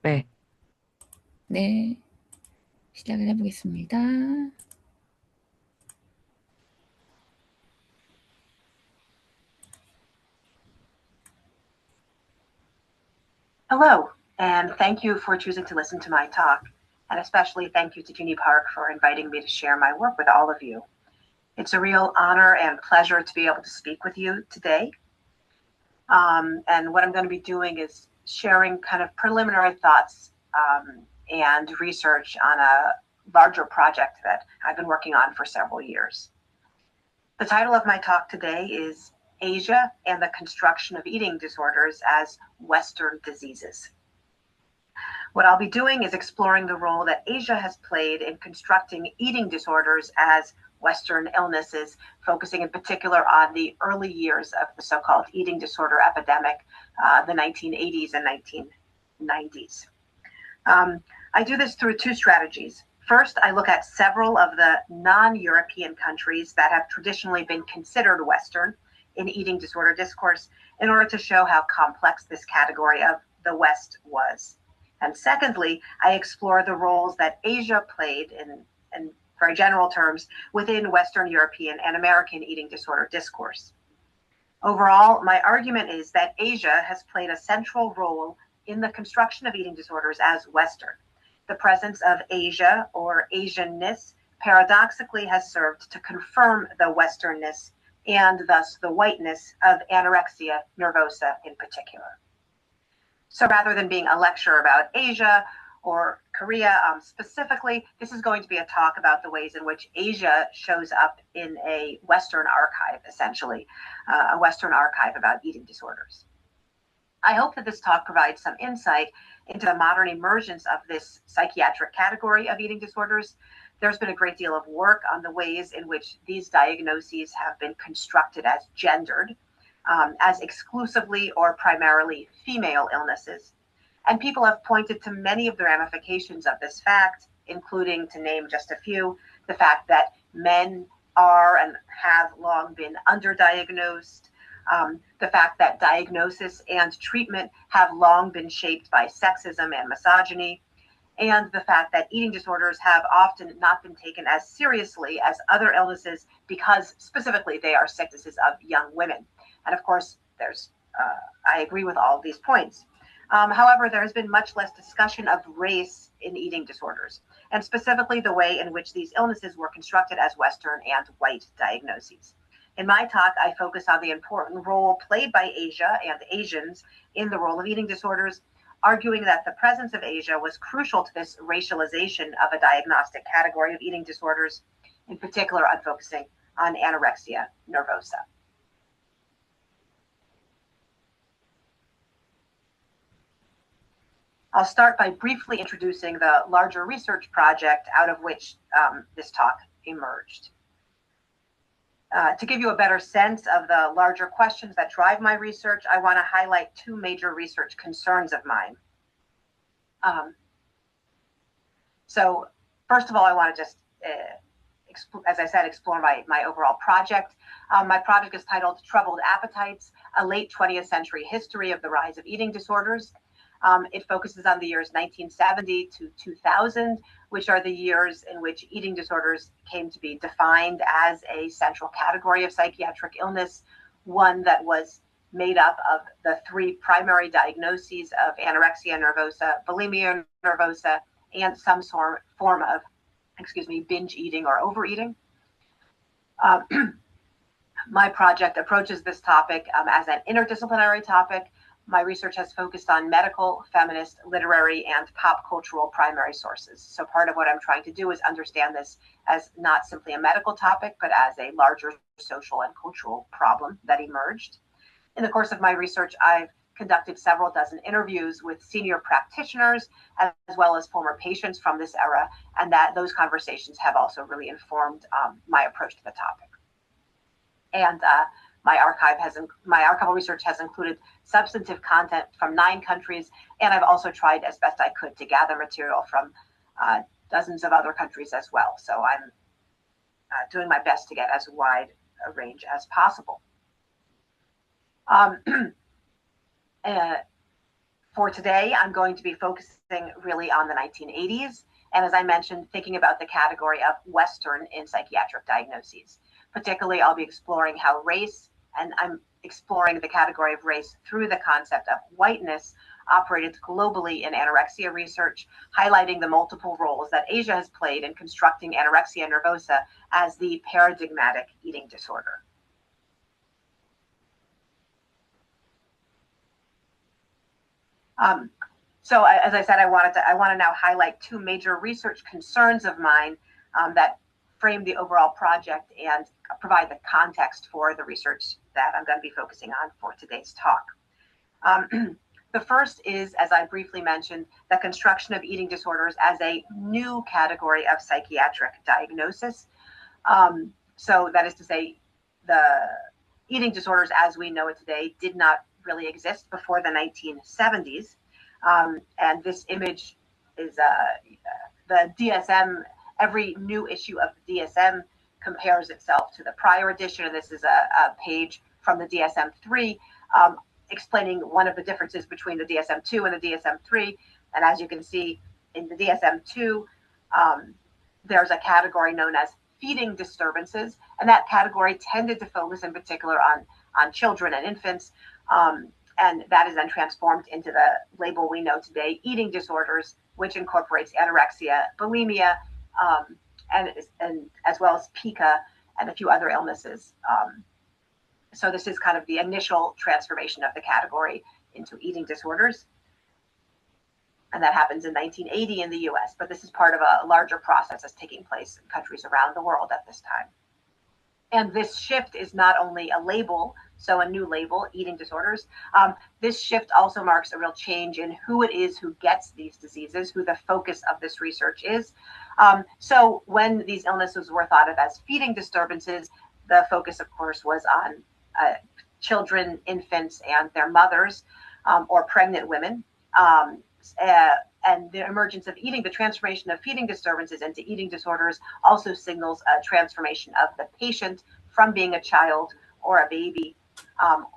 네. 네, 시작을 해보겠습니다. Hello, and thank you for choosing to listen to my talk, and especially thank you to Jeannie Park for inviting me to share my work with all of you. It's a real honor and pleasure to be able to speak with you today. And what I'm going to be doing is sharing kind of preliminary thoughts and research on a larger project that I've been working on for several years. The title of my talk today is Asia and the Construction of Eating Disorders as Western Diseases. What I'll be doing is exploring the role that Asia has played in constructing eating disorders as Western illnesses, focusing in particular on the early years of the so-called eating disorder epidemic, the 1980s and 1990s. I do this through two strategies. First, I look at several of the non-European countries that have traditionally been considered Western in eating disorder discourse in order to show how complex this category of the West was. And secondly, I explore the roles that Asia played in very general terms within Western European and American eating disorder discourse. Overall, my argument is that Asia has played a central role in the construction of eating disorders as Western. The presence of Asia or Asianness paradoxically has served to confirm the Westernness and thus the whiteness of anorexia nervosa in particular. So rather than being a lecture about Asia or Korea specifically, this is going to be a talk about the ways in which Asia shows up in a Western archive, essentially, a Western archive about eating disorders. I hope that this talk provides some insight into the modern emergence of this psychiatric category of eating disorders. There's been a great deal of work on the ways in which these diagnoses have been constructed as gendered, as exclusively or primarily female illnesses. And people have pointed to many of the ramifications of this fact, including, to name just a few, the fact that men are and have long been underdiagnosed, the fact that diagnosis and treatment have long been shaped by sexism and misogyny, and the fact that eating disorders have often not been taken as seriously as other illnesses because specifically they are sicknesses of young women. And of course, I agree with all of these points. However, there has been much less discussion of race in eating disorders, and specifically the way in which these illnesses were constructed as Western and white diagnoses. In my talk, I focus on the important role played by Asia and Asians in the role of eating disorders, arguing that the presence of Asia was crucial to this racialization of a diagnostic category of eating disorders. In particular, I'm focusing on anorexia nervosa. I'll start by briefly introducing the larger research project out of which this talk emerged. To give you a better sense of the larger questions that drive my research, I want to highlight two major research concerns of mine. So first of all, I want to just, as I said, explore my overall project. My project is titled Troubled Appetites, a Late 20th Century History of the Rise of Eating Disorders. It focuses on the years 1970 to 2000, which are the years in which eating disorders came to be defined as a central category of psychiatric illness, one that was made up of the three primary diagnoses of anorexia nervosa, bulimia nervosa, and some form of, binge eating or overeating. My project approaches this topic as an interdisciplinary topic. My research has focused on medical, feminist, literary, and pop cultural primary sources. So part of what I'm trying to do is understand this as not simply a medical topic, but as a larger social and cultural problem that emerged. In the course of my research, I've conducted several dozen interviews with senior practitioners as well as former patients from this era, and that those conversations have also really informed my approach to the topic. And my archival research has included substantive content from 9 countries, and I've also tried as best I could to gather material from dozens of other countries as well. So I'm doing my best to get as wide a range as possible. For today, I'm going to be focusing really on the 1980s. And as I mentioned, thinking about the category of Western in psychiatric diagnoses. Particularly, I'll be exploring how race, and I'm exploring the category of race through the concept of whiteness, operated globally in anorexia research, highlighting the multiple roles that Asia has played in constructing anorexia nervosa as the paradigmatic eating disorder. So as I said, I want to now highlight two major research concerns of mine that frame the overall project and provide the context for the research that I'm going to be focusing on for today's talk. The first is, as I briefly mentioned, the construction of eating disorders as a new category of psychiatric diagnosis. So that is to say, the eating disorders as we know it today did not really exist before the 1970s. And this image is the DSM. Every new issue of the DSM compares itself to the prior edition. And this is a page from the DSM-3 explaining one of the differences between the DSM-2 and the DSM-3. And as you can see in the DSM-2, there's a category known as feeding disturbances. And that category tended to focus in particular on children and infants. And that is then transformed into the label we know today, eating disorders, which incorporates anorexia, bulimia, and as well as pica and a few other illnesses. So this is kind of the initial transformation of the category into eating disorders. And that happens in 1980 in the US, but this is part of a larger process that's taking place in countries around the world at this time. And this shift is not only a label, so a new label, eating disorders. This shift also marks a real change in who it is who gets these diseases, who the focus of this research is. So when these illnesses were thought of as feeding disturbances, the focus, of course, was on children, infants, and their mothers, or pregnant women. And the emergence of the transformation of feeding disturbances into eating disorders also signals a transformation of the patient from being a child or a baby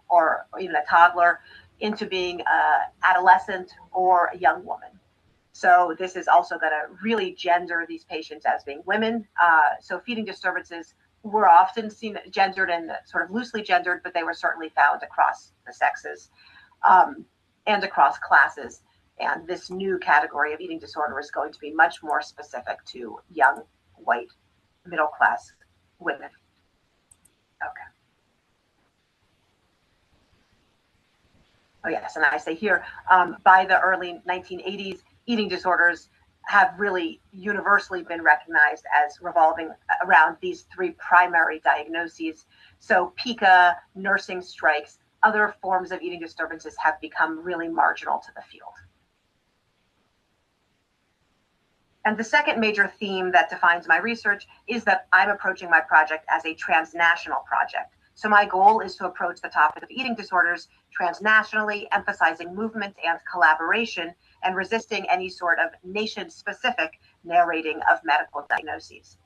or even a toddler into being an adolescent or a young woman. So this is also going to really gender these patients as being women. So feeding disturbances were often seen gendered and sort of loosely gendered, but they were certainly found across the sexes and across classes. And this new category of eating disorder is going to be much more specific to young, white, middle-class women. Okay. Oh, yes, and I say here, by the early 1980s, eating disorders have really universally been recognized as revolving around these three primary diagnoses. So pica, nursing strikes, other forms of eating disturbances have become really marginal to the field. And the second major theme that defines my research is that I'm approaching my project as a transnational project. So my goal is to approach the topic of eating disorders transnationally, emphasizing movement and collaboration and resisting any sort of nation-specific narrating of medical diagnoses,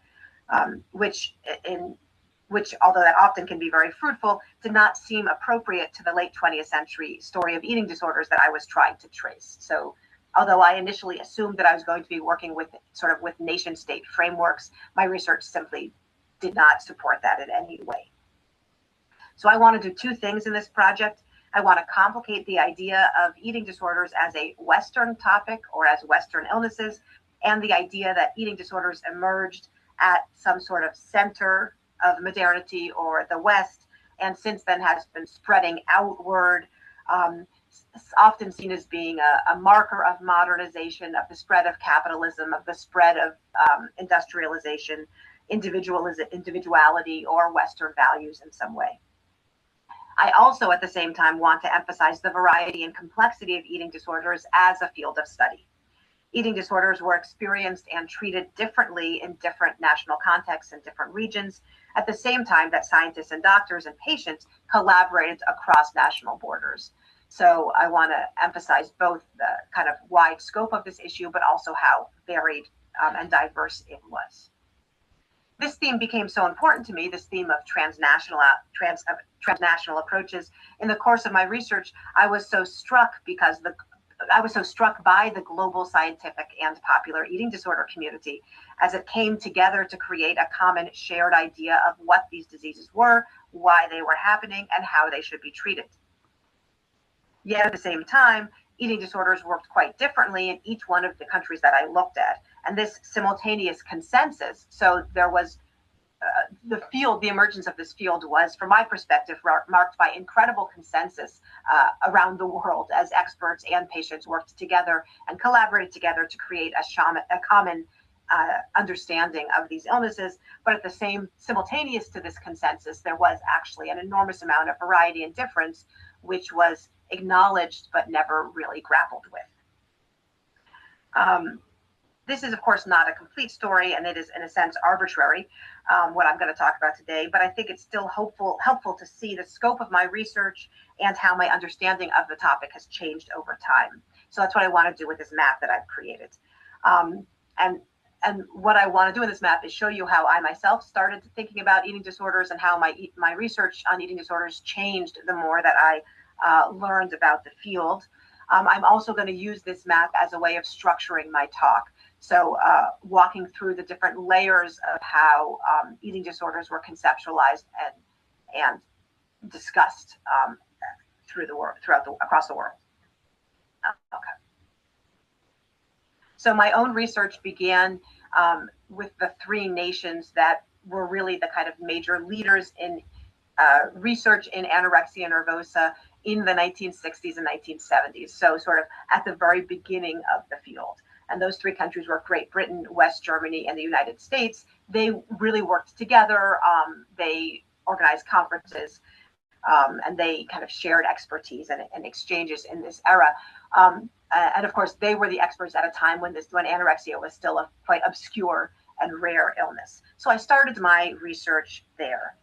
which, although that often can be very fruitful, did not seem appropriate to the late 20th century story of eating disorders that I was trying to trace. So although I initially assumed that I was going to be working with nation-state frameworks, my research simply did not support that in any way. So I want to do two things in this project. I want to complicate the idea of eating disorders as a Western topic or as Western illnesses, and the idea that eating disorders emerged at some sort of center of modernity or the West, and since then has been spreading outward, often seen as being a marker of modernization, of the spread of capitalism, of the spread of industrialization, individuality, or Western values in some way. I also, at the same time, want to emphasize the variety and complexity of eating disorders as a field of study. Eating disorders were experienced and treated differently in different national contexts and different regions, at the same time that scientists and doctors and patients collaborated across national borders. So I want to emphasize both the kind of wide scope of this issue, but also how varied and diverse it was. this theme became so important to me, this theme of transnational approaches. In the course of my research, I was so struck by the global scientific and popular eating disorder community as it came together to create a common shared idea of what these diseases were, why they were happening, and how they should be treated. Yet at the same time, eating disorders worked quite differently in each one of the countries that I looked at. And this simultaneous consensus, so there was the emergence of this field was, from my perspective, marked by incredible consensus around the world as experts and patients worked together and collaborated together to create a common understanding of these illnesses. But at the simultaneous to this consensus, there was actually an enormous amount of variety and difference, which was acknowledged but never really grappled with. This is, of course, not a complete story, and it is, in a sense, arbitrary, what I'm going to talk about today, but I think it's still helpful to see the scope of my research and how my understanding of the topic has changed over time. So that's what I want to do with this map that I've created. And what I want to do in this map is show you how I myself started thinking about eating disorders and how my research on eating disorders changed the more that I learned about the field. I'm also going to use this map as a way of structuring my talk. So walking through the different layers of how eating disorders were conceptualized and discussed through the world, across the world. Okay. So my own research began with the three nations that were really the kind of major leaders in research in anorexia nervosa in the 1960s and 1970s. So sort of at the very beginning of the field. And those three countries were Great Britain, West Germany, and the United States. They really worked together. They organized conferences, and they kind of shared expertise and exchanges in this era. And of course, they were the experts at a time when anorexia was still a quite obscure and rare illness. So I started my research there.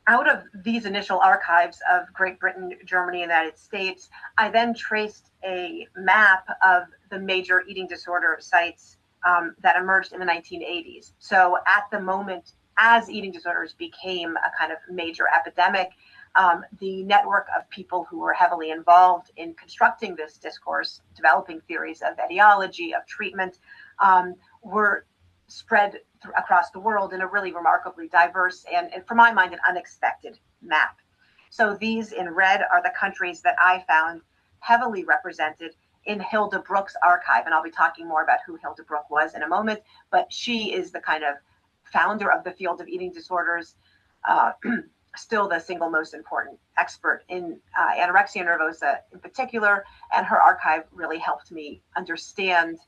Out of these initial archives of Great Britain, Germany, and the United States, I then traced a map of the major eating disorder sites that emerged in the 1980s. So at the moment, as eating disorders became a kind of major epidemic, the network of people who were heavily involved in constructing this discourse, developing theories of etiology, of treatment, were spread across the world in a really remarkably diverse and, for my mind, an unexpected map. So these in red are the countries that I found heavily represented in Hilda Brooke's archive. And I'll be talking more about who Hilda Brooke was in a moment, but she is the kind of founder of the field of eating disorders, still the single most important expert in anorexia nervosa in particular, and her archive really helped me understand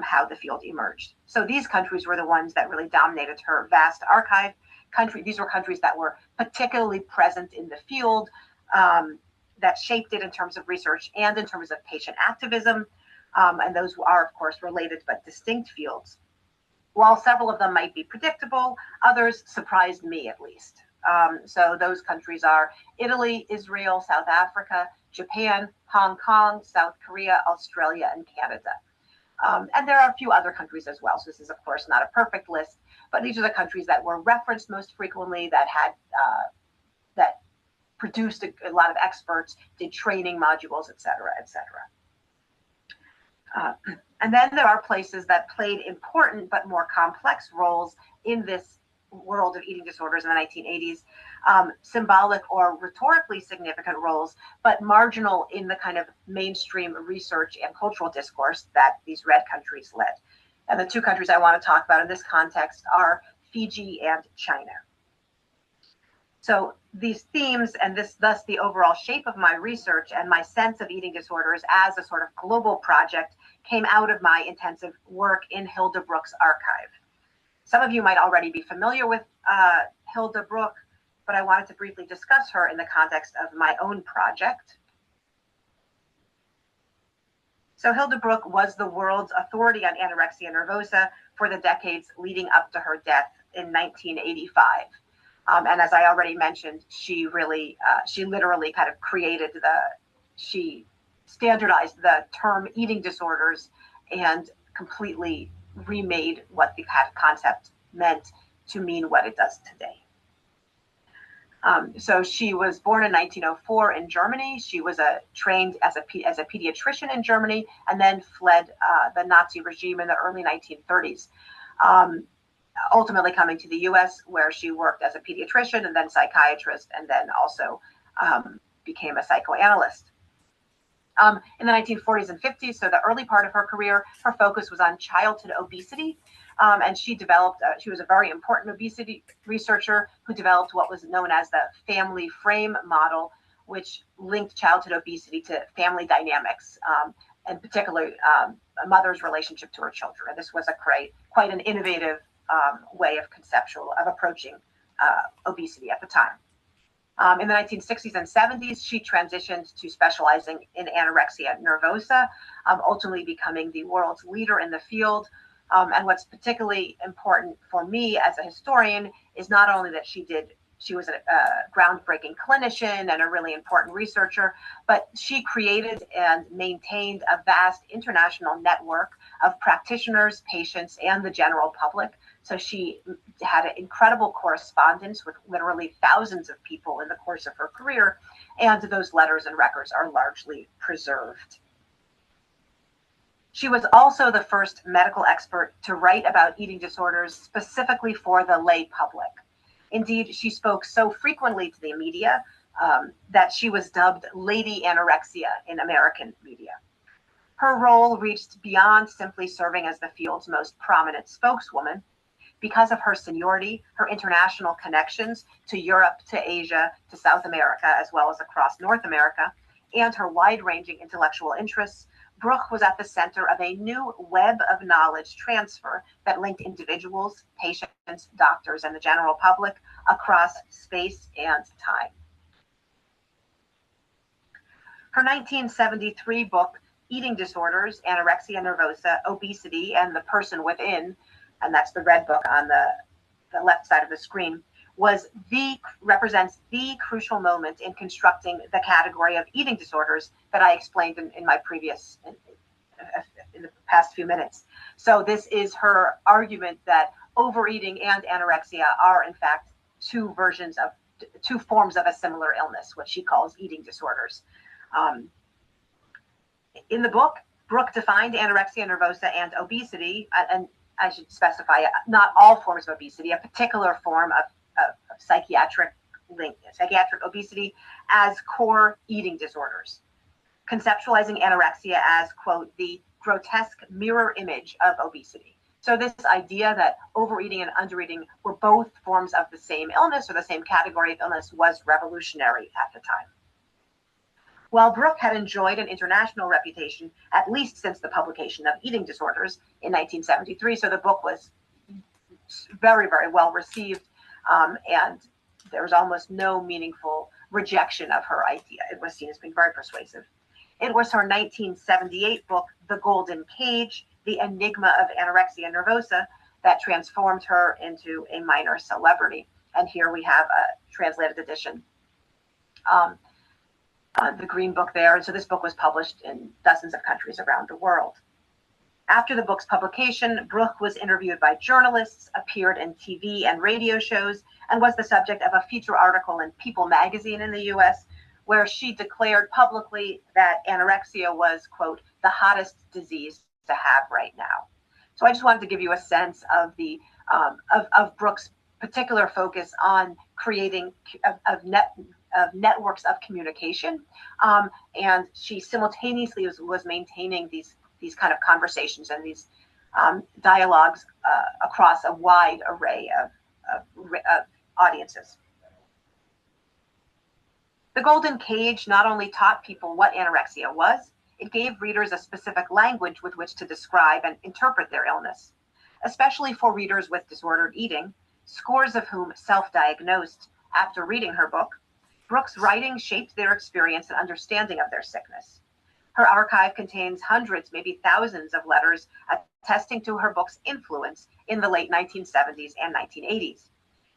how the field emerged. So these countries were the ones that really dominated her vast archive. These were countries that were particularly present in the field, that shaped it in terms of research and in terms of patient activism. And those are, of course, related but distinct fields. While several of them might be predictable, others surprised me at least. So those countries are Italy, Israel, South Africa, Japan, Hong Kong, South Korea, Australia, and Canada. And there are a few other countries as well. So this is, of course, not a perfect list, but these are the countries that were referenced most frequently, that had that produced a lot of experts, did training modules, et cetera, et cetera. And then there are places that played important but more complex roles in this world of eating disorders in the 1980s, symbolic or rhetorically significant roles, but marginal in the kind of mainstream research and cultural discourse that these red countries led. And the two countries I want to talk about in this context are Fiji and China. So these themes and thus the overall shape of my research and my sense of eating disorders as a sort of global project came out of my intensive work in Hilda Brooke's archive. Some of you might already be familiar with Hilda Brooke, but I wanted to briefly discuss her in the context of my own project. So Hilda Brooke was the world's authority on anorexia nervosa for the decades leading up to her death in 1985. And as I already mentioned, she literally kind of she standardized the term eating disorders and completely remade what the concept meant to mean what it does today. So she was born in 1904 in Germany. She was trained as a pediatrician in Germany, and then fled the Nazi regime in the early 1930s, ultimately coming to the U.S., where she worked as a pediatrician and then psychiatrist, and then also became a psychoanalyst. In the 1940s and 50s, so the early part of her career, her focus was on childhood obesity. And she was a very important obesity researcher who developed what was known as the family frame model, which linked childhood obesity to family dynamics, and particularly a mother's relationship to her children. And this was quite an innovative way of approaching obesity at the time. In the 1960s and 70s, she transitioned to specializing in anorexia nervosa, ultimately becoming the world's leader in the field. And what's particularly important for me as a historian is not only that she was a groundbreaking clinician and a really important researcher, but she created and maintained a vast international network of practitioners, patients, and the general public. So she had an incredible correspondence with literally thousands of people in the course of her career, and those letters and records are largely preserved. She was also the first medical expert to write about eating disorders specifically for the lay public. Indeed, she spoke so frequently to the media that she was dubbed Lady Anorexia in American media. Her role reached beyond simply serving as the field's most prominent spokeswoman. Because of her seniority, her international connections to Europe, to Asia, to South America, as well as across North America, and her wide-ranging intellectual interests, Bruch was at the center of a new web of knowledge transfer that linked individuals, patients, doctors, and the general public across space and time. Her 1973 book, Eating Disorders, Anorexia Nervosa, Obesity, and the Person Within, and that's the red book on the left side of the screen, represents the crucial moment in constructing the category of eating disorders that I explained in the past few minutes. So this is her argument that overeating and anorexia are in fact two forms of a similar illness, what she calls eating disorders. In the book, Bruch defined anorexia nervosa and obesity, and I should specify not all forms of obesity, a particular form of psychiatric obesity as core eating disorders, conceptualizing anorexia as, quote, the grotesque mirror image of obesity. So this idea that overeating and undereating were both forms of the same illness or the same category of illness was revolutionary at the time. While Bruch had enjoyed an international reputation, at least since the publication of Eating Disorders in 1973, so the book was very, very well received, and there was almost no meaningful rejection of her idea. It was seen as being very persuasive. It was her 1978 book, The Golden Cage, The Enigma of Anorexia Nervosa, that transformed her into a minor celebrity. And here we have a translated edition. The green book there. And so this book was published in dozens of countries around the world. After the book's publication, Bruch was interviewed by journalists, appeared in TV and radio shows, and was the subject of a feature article in People magazine in the US, where she declared publicly that anorexia was, quote, the hottest disease to have right now. So I just wanted to give you a sense of the of Bruch's particular focus on creating networks of communication, and she simultaneously was maintaining these kind of conversations and these dialogues across a wide array of audiences. The Golden Cage not only taught people what anorexia was, it gave readers a specific language with which to describe and interpret their illness, especially for readers with disordered eating, scores of whom self-diagnosed after reading her book. Bruch's writing shaped their experience and understanding of their sickness. Her archive contains hundreds, maybe thousands of letters attesting to her book's influence in the late 1970s and 1980s.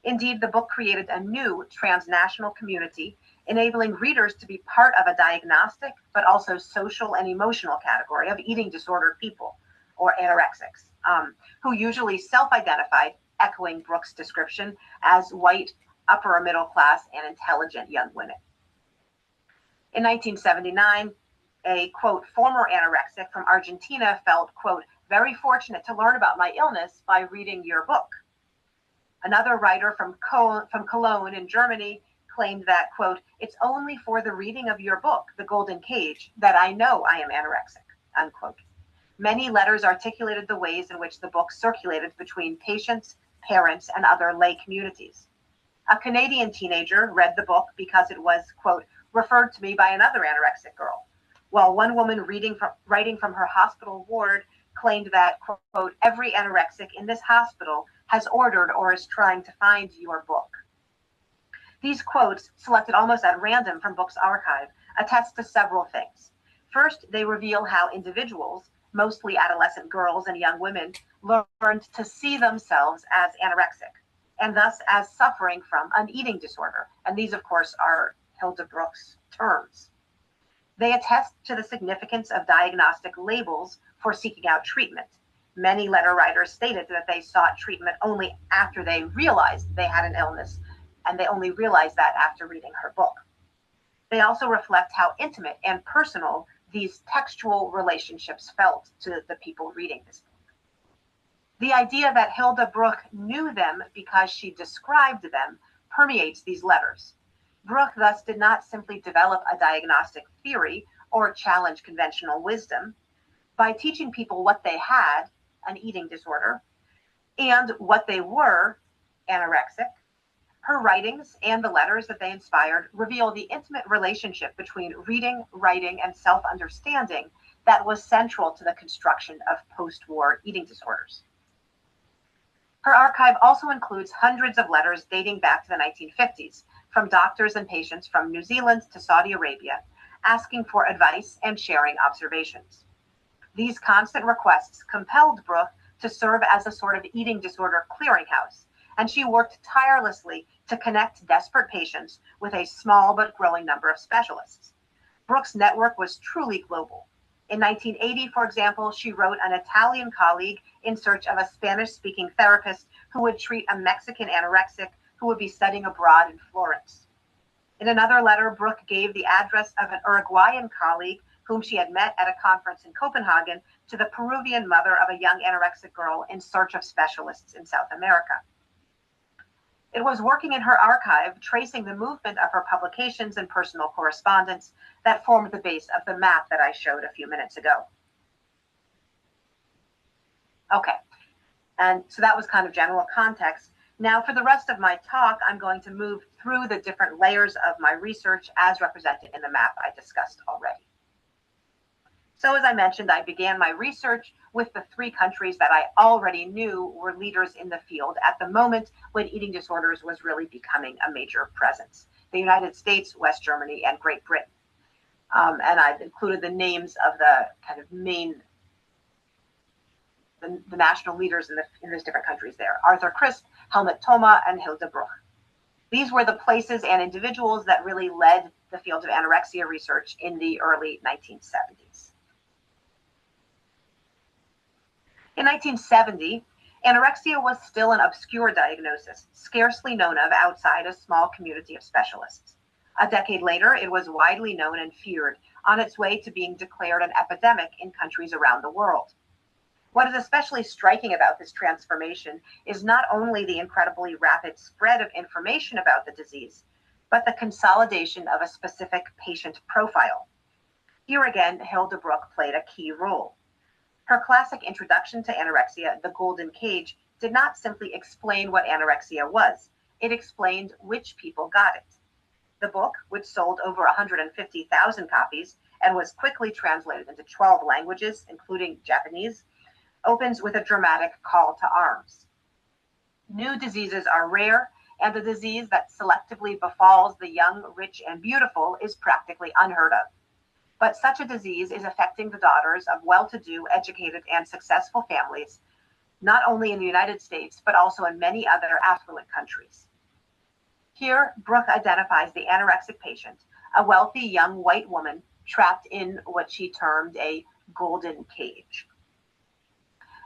Indeed, the book created a new transnational community, enabling readers to be part of a diagnostic, but also social and emotional category of eating disordered people, or anorexics, who usually self-identified, echoing Brooke's description, as white, upper middle class, and intelligent young women. In 1979, a, quote, former anorexic from Argentina felt, quote, very fortunate to learn about my illness by reading your book. Another writer from Cologne in Germany claimed that, quote, it's only for the reading of your book, The Golden Cage, that I know I am anorexic, unquote. Many letters articulated the ways in which the book circulated between patients, parents, and other lay communities. A Canadian teenager read the book because it was, quote, referred to me by another anorexic girl, while one woman writing from her hospital ward claimed that, quote, every anorexic in this hospital has ordered or is trying to find your book. These quotes, selected almost at random from Book's archive, attest to several things. First, they reveal how individuals, mostly adolescent girls and young women, learned to see themselves as anorexic, and thus as suffering from an eating disorder. And these, of course, are Hilda Brooke's terms. They attest to the significance of diagnostic labels for seeking out treatment. Many letter writers stated that they sought treatment only after they realized they had an illness, and they only realized that after reading her book. They also reflect how intimate and personal these textual relationships felt to the people reading this book. The idea that Hilda Brooke knew them because she described them permeates these letters. Brooke thus did not simply develop a diagnostic theory or challenge conventional wisdom. By teaching people what they had, an eating disorder, and what they were, anorexic, her writings and the letters that they inspired reveal the intimate relationship between reading, writing, and self-understanding that was central to the construction of post-war eating disorders. Her archive also includes hundreds of letters dating back to the 1950s, from doctors and patients from New Zealand to Saudi Arabia, asking for advice and sharing observations. These constant requests compelled Brooke to serve as a sort of eating disorder clearinghouse, and she worked tirelessly to connect desperate patients with a small but growing number of specialists. Brooke's network was truly global. In 1980, for example, she wrote an Italian colleague in search of a Spanish-speaking therapist who would treat a Mexican anorexic who would be studying abroad in Florence. In another letter, Brooke gave the address of an Uruguayan colleague whom she had met at a conference in Copenhagen to the Peruvian mother of a young anorexic girl in search of specialists in South America. It was working in her archive, tracing the movement of her publications and personal correspondence, that formed the base of the map that I showed a few minutes ago. Okay, and so that was kind of general context. Now for the rest of my talk, I'm going to move through the different layers of my research as represented in the map I discussed already. So as I mentioned, I began my research with the three countries that I already knew were leaders in the field at the moment when eating disorders was really becoming a major presence: the United States, West Germany, and Great Britain. And I've included the names of the kind of main, the national leaders in those different countries there: Arthur Crisp, Helmut Thoma, and Hilda Brooke. These were the places and individuals that really led the field of anorexia research in the early 1970s. In 1970, anorexia was still an obscure diagnosis, scarcely known of outside a small community of specialists. A decade later, it was widely known and feared, on its way to being declared an epidemic in countries around the world. What is especially striking about this transformation is not only the incredibly rapid spread of information about the disease, but the consolidation of a specific patient profile. Here again, Hilda Brooke played a key role. Her classic introduction to anorexia, The Golden Cage, did not simply explain what anorexia was. It explained which people got it. The book, which sold over 150,000 copies and was quickly translated into 12 languages, including Japanese, opens with a dramatic call to arms. New diseases are rare, and a disease that selectively befalls the young, rich, and beautiful is practically unheard of. But such a disease is affecting the daughters of well-to-do, educated, and successful families, not only in the United States, but also in many other affluent countries. Here, Brooke identifies the anorexic patient, a wealthy young white woman trapped in what she termed a golden cage.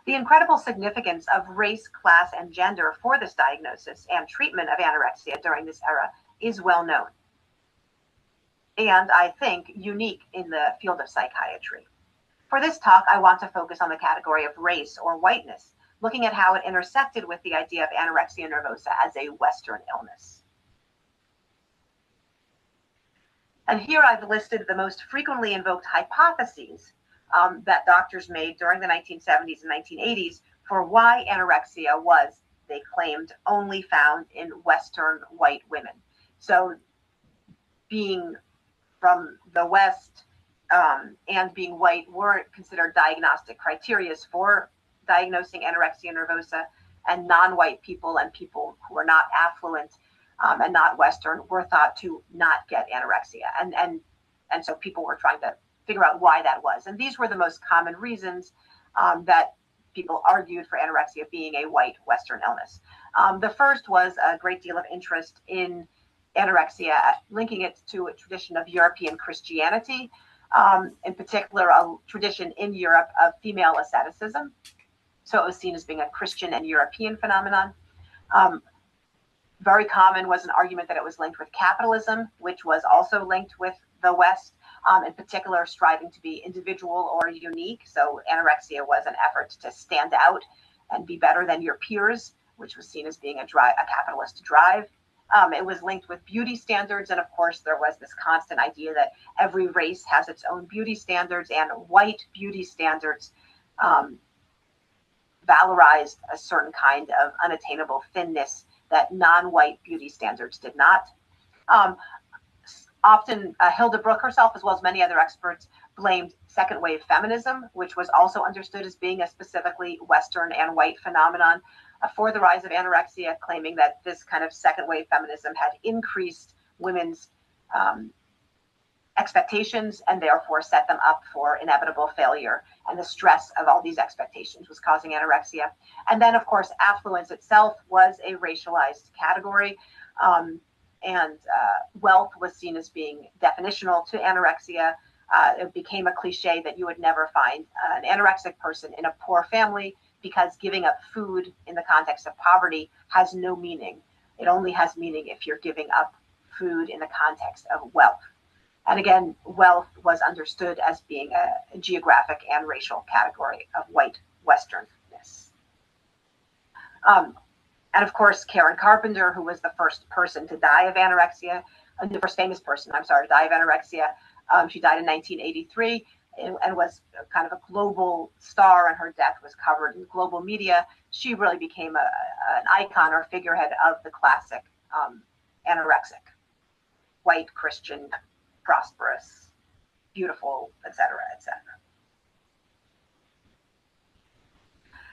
The incredible significance of race, class, and gender for this diagnosis and treatment of anorexia during this era is well known, and I think unique in the field of psychiatry. For this talk, I want to focus on the category of race or whiteness, looking at how it intersected with the idea of anorexia nervosa as a Western illness. And here I've listed the most frequently invoked hypotheses that doctors made during the 1970s and 1980s for why anorexia was, they claimed, only found in Western white women. So being from the West and being white weren't considered diagnostic criteria for diagnosing anorexia nervosa, and non-white people and people who are not affluent and not Western were thought to not get anorexia. And so people were trying to figure out why that was. And these were the most common reasons that people argued for anorexia being a white Western illness. The first was a great deal of interest in anorexia, linking it to a tradition of European Christianity, in particular a tradition in Europe of female asceticism. So it was seen as being a Christian and European phenomenon. Very common was an argument that it was linked with capitalism, which was also linked with the West, in particular striving to be individual or unique. So anorexia was an effort to stand out and be better than your peers, which was seen as being a capitalist drive. It was linked with beauty standards. And of course, there was this constant idea that every race has its own beauty standards, and white beauty standards valorized a certain kind of unattainable thinness that non-white beauty standards did not. Often Hilda Brooke herself, as well as many other experts, blamed second wave feminism, which was also understood as being a specifically Western and white phenomenon, for the rise of anorexia, claiming that this kind of second wave feminism had increased women's expectations and therefore set them up for inevitable failure. And the stress of all these expectations was causing anorexia. And then, of course, affluence itself was a racialized category. And wealth was seen as being definitional to anorexia. It became a cliche that you would never find an anorexic person in a poor family, because giving up food in the context of poverty has no meaning. It only has meaning if you're giving up food in the context of wealth. And again, wealth was understood as being a geographic and racial category of white Westernness. And of course, Karen Carpenter, who was the first person to die of anorexia, the first famous person, to die of anorexia. She died in 1983 and was kind of a global star, and her death was covered in global media. She really became an icon or figurehead of the classic anorexic, white, Christian, prosperous, beautiful, etc., etc.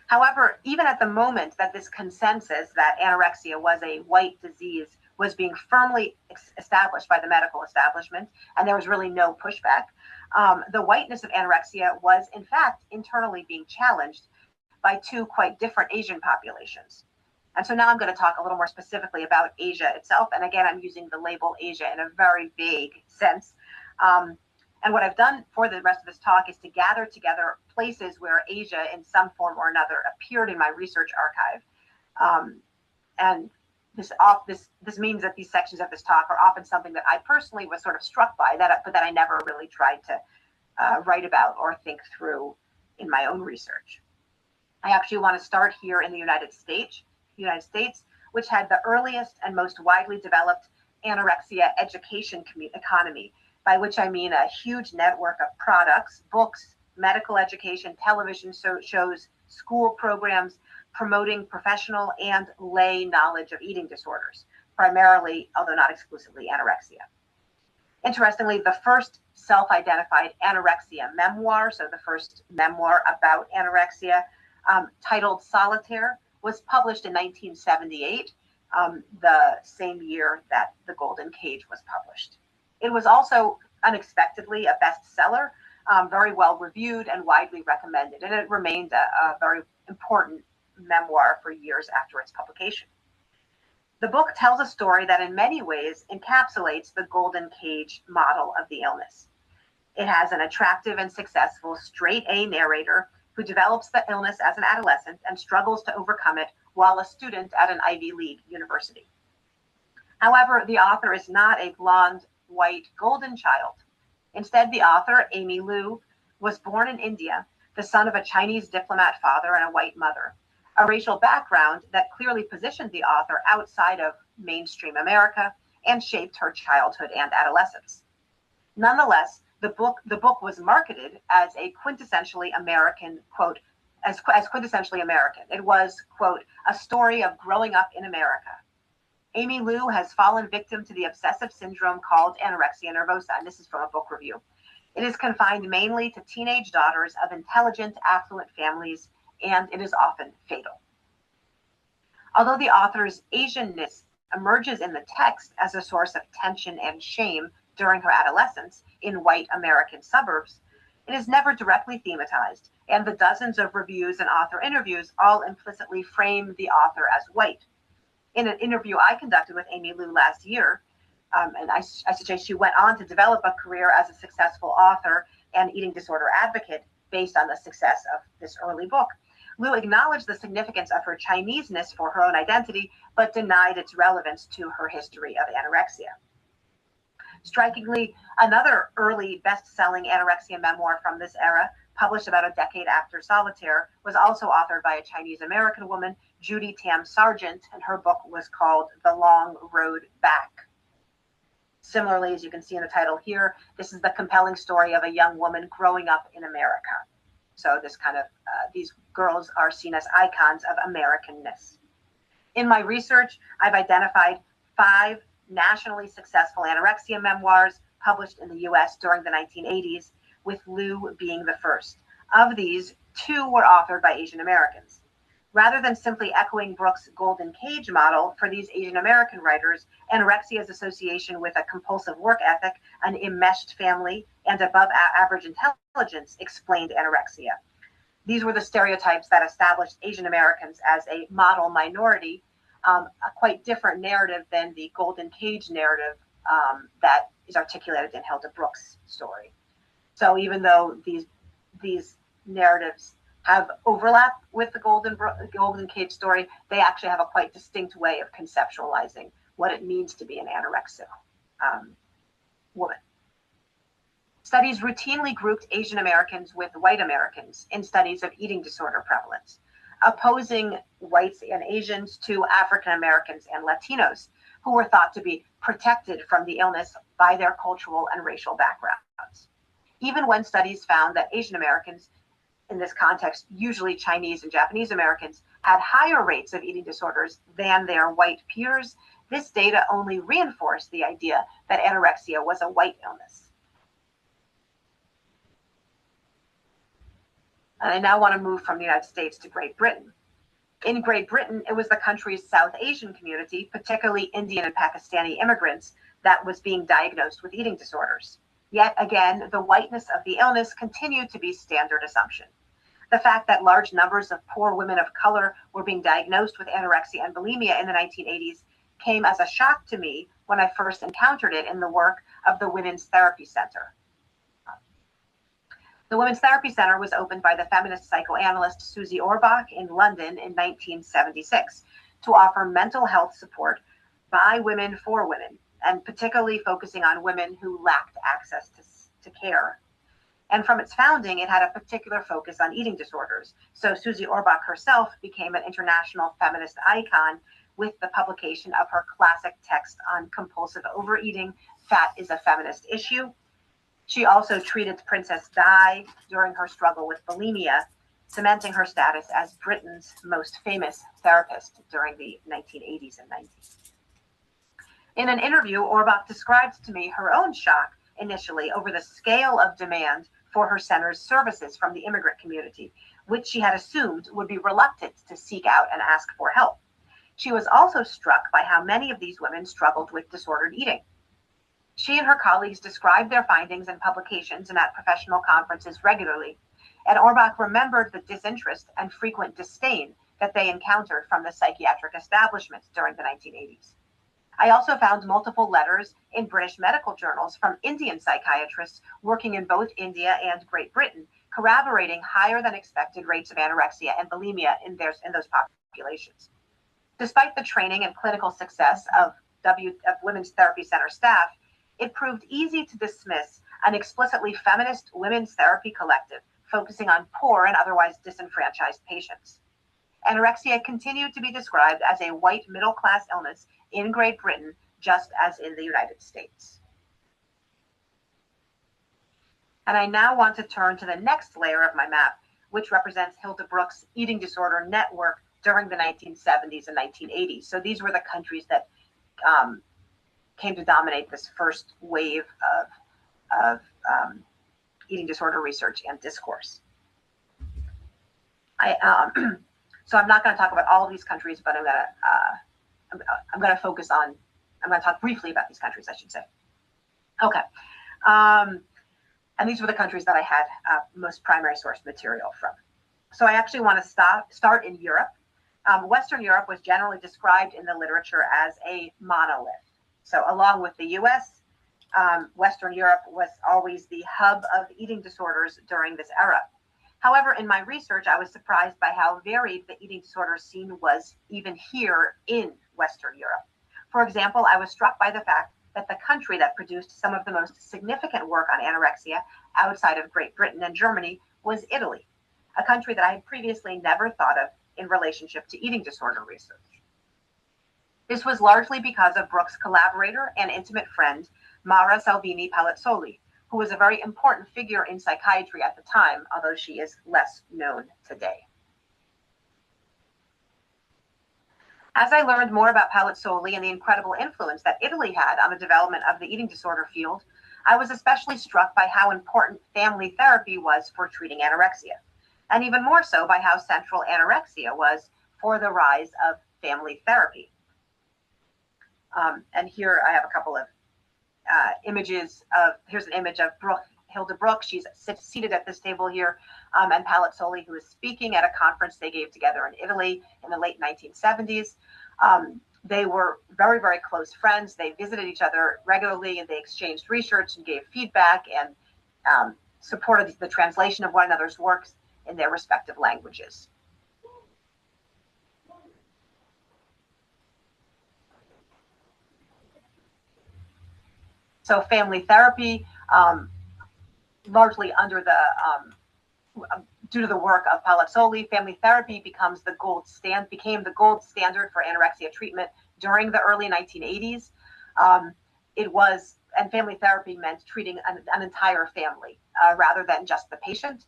However, even at the moment that this consensus that anorexia was a white disease was being firmly established by the medical establishment, and there was really no pushback, the whiteness of anorexia was, in fact, internally being challenged by two quite different Asian populations. And so now I'm going to talk a little more specifically about Asia itself. And again, I'm using the label Asia in a very vague sense. And what I've done for the rest of this talk is to gather together places where Asia in some form or another appeared in my research archive. And this means that these sections of this talk are often something that I personally was sort of struck by, but that I never really tried to write about or think through in my own research. I actually want to start here in the United States, which had the earliest and most widely developed anorexia education economy, by which I mean a huge network of products, books, medical education, television shows, school programs, promoting professional and lay knowledge of eating disorders, primarily, although not exclusively, anorexia. Interestingly, the first self-identified anorexia memoir, so the first memoir about anorexia, titled Solitaire, was published in 1978, the same year that The Golden Cage was published. It was also unexpectedly a bestseller, very well reviewed and widely recommended, and it remained a very important memoir for years after its publication. The book tells a story that in many ways encapsulates the Golden Cage model of the illness. It has an attractive and successful straight A narrator who develops the illness as an adolescent and struggles to overcome it while a student at an Ivy League university. However, the author is not a blonde, white, golden child. Instead, the author, Amy Liu, was born in India, the son of a Chinese diplomat father and a white mother, a racial background that clearly positioned the author outside of mainstream America and shaped her childhood and adolescence. Nonetheless, the book was marketed as a quintessentially American, quote, as quintessentially American. It was, quote, a story of growing up in America. Amy Liu has fallen victim to the obsessive syndrome called anorexia nervosa, and this is from a book review. It is confined mainly to teenage daughters of intelligent, affluent families, and it is often fatal. Although the author's Asianness emerges in the text as a source of tension and shame during her adolescence in white American suburbs, it is never directly thematized, and the dozens of reviews and author interviews all implicitly frame the author as white. In an interview I conducted with Amy Liu last year, and I suggest she went on to develop a career as a successful author and eating disorder advocate based on the success of this early book. Liu acknowledged the significance of her Chineseness for her own identity, but denied its relevance to her history of anorexia. Strikingly, another early best-selling anorexia memoir from this era, published about a decade after Solitaire, was also authored by a Chinese-American woman, Judy Tam Sargent, and her book was called The Long Road Back. Similarly, as you can see in the title here, this is the compelling story of a young woman growing up in America. So this kind of, these girls are seen as icons of Americanness. In my research, I've identified 5 nationally successful anorexia memoirs published in the US during the 1980s, with Liu being the first. Of these, 2 were authored by Asian Americans. Rather than simply echoing Brooks' golden cage model for these Asian American writers, anorexia's association with a compulsive work ethic, an enmeshed family, and above average intelligence explained anorexia. These were the stereotypes that established Asian Americans as a model minority, a quite different narrative than the golden cage narrative that is articulated in Hilda Brooks' story. So even though these narratives have overlap with the golden cage story, they actually have a quite distinct way of conceptualizing what it means to be an anorexic woman. Studies routinely grouped Asian Americans with white Americans in studies of eating disorder prevalence, opposing whites and Asians to African Americans and Latinos, who were thought to be protected from the illness by their cultural and racial backgrounds. Even when studies found that Asian Americans, in this context, usually Chinese and Japanese Americans, had higher rates of eating disorders than their white peers, this data only reinforced the idea that anorexia was a white illness. And I now want to move from the United States to Great Britain. In Great Britain, it was the country's South Asian community, particularly Indian and Pakistani immigrants, that was being diagnosed with eating disorders. Yet again, the whiteness of the illness continued to be standard assumption. The fact that large numbers of poor women of color were being diagnosed with anorexia and bulimia in the 1980s came as a shock to me when I first encountered it in the work of the Women's Therapy Center. The Women's Therapy Center was opened by the feminist psychoanalyst Susie Orbach in London in 1976 to offer mental health support by women for women, and particularly focusing on women who lacked access to care. And from its founding, it had a particular focus on eating disorders. So Susie Orbach herself became an international feminist icon with the publication of her classic text on compulsive overeating, Fat is a Feminist Issue. She also treated Princess Di during her struggle with bulimia, cementing her status as Britain's most famous therapist during the 1980s and 90s. In an interview, Orbach described to me her own shock initially over the scale of demand for her center's services from the immigrant community, which she had assumed would be reluctant to seek out and ask for help. She was also struck by how many of these women struggled with disordered eating. She and her colleagues described their findings in publications and at professional conferences regularly, and Orbach remembered the disinterest and frequent disdain that they encountered from the psychiatric establishment during the 1980s. I also found multiple letters in British medical journals from Indian psychiatrists working in both India and Great Britain, corroborating higher than expected rates of anorexia and bulimia in those populations. Despite the training and clinical success of Women's Therapy Center staff, it proved easy to dismiss an explicitly feminist women's therapy collective focusing on poor and otherwise disenfranchised patients. Anorexia continued to be described as a white middle-class illness in Great Britain, just as in the United States. And I now want to turn to the next layer of my map, which represents Hilda Brooks' eating disorder network during the 1970s and 1980s. So these were the countries that came to dominate this first wave of eating disorder research and discourse. So I'm not going to talk about all of these countries, but I'm going to focus on, I'm going to talk briefly about these countries, I should say. Okay. And these were the countries that I had most primary source material from. So I actually want to start in Europe. Western Europe was generally described in the literature as a monolith. So along with the US, Western Europe was always the hub of eating disorders during this era. However, in my research, I was surprised by how varied the eating disorder scene was even here in Western Europe. For example, I was struck by the fact that the country that produced some of the most significant work on anorexia outside of Great Britain and Germany was Italy, a country that I had previously never thought of in relationship to eating disorder research. This was largely because of Brooks' collaborator and intimate friend, Mara Salvini Palazzoli, who was a very important figure in psychiatry at the time, although she is less known today. As I learned more about Palazzoli and the incredible influence that Italy had on the development of the eating disorder field, I was especially struck by how important family therapy was for treating anorexia, and even more so by how central anorexia was for the rise of family therapy. And here I have a couple of images of, here's an image of Hilda Brooks. She's seated at this table here, and Palazzoli, who is speaking at a conference they gave together in Italy in the late 1970s. They were very, very close friends. They visited each other regularly, and they exchanged research and gave feedback and supported the translation of one another's works in their respective languages. So family therapy, largely under the due to the work of Palazzoli, family therapy became the gold standard for anorexia treatment during the early 1980s. And family therapy meant treating an entire family rather than just the patient.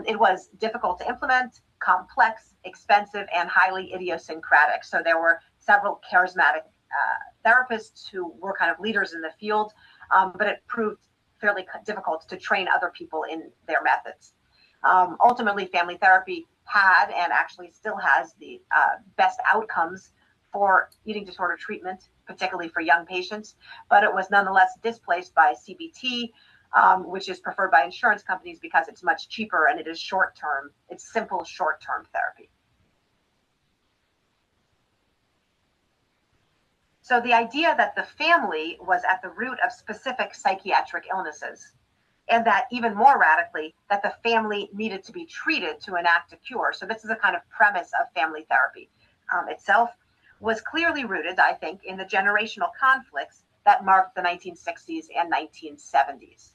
It was difficult to implement, complex, expensive, and highly idiosyncratic. So there were several charismatic therapists who were kind of leaders in the field, but it proved fairly difficult to train other people in their methods. Ultimately, family therapy had and actually still has the best outcomes for eating disorder treatment, particularly for young patients, but it was nonetheless displaced by CBT, which is preferred by insurance companies because it's much cheaper and it is short-term. It's simple short-term therapy. So the idea that the family was at the root of specific psychiatric illnesses, and that even more radically, that the family needed to be treated to enact a cure. So this is a kind of premise of family therapy itself, was clearly rooted, I think, in the generational conflicts that marked the 1960s and 1970s.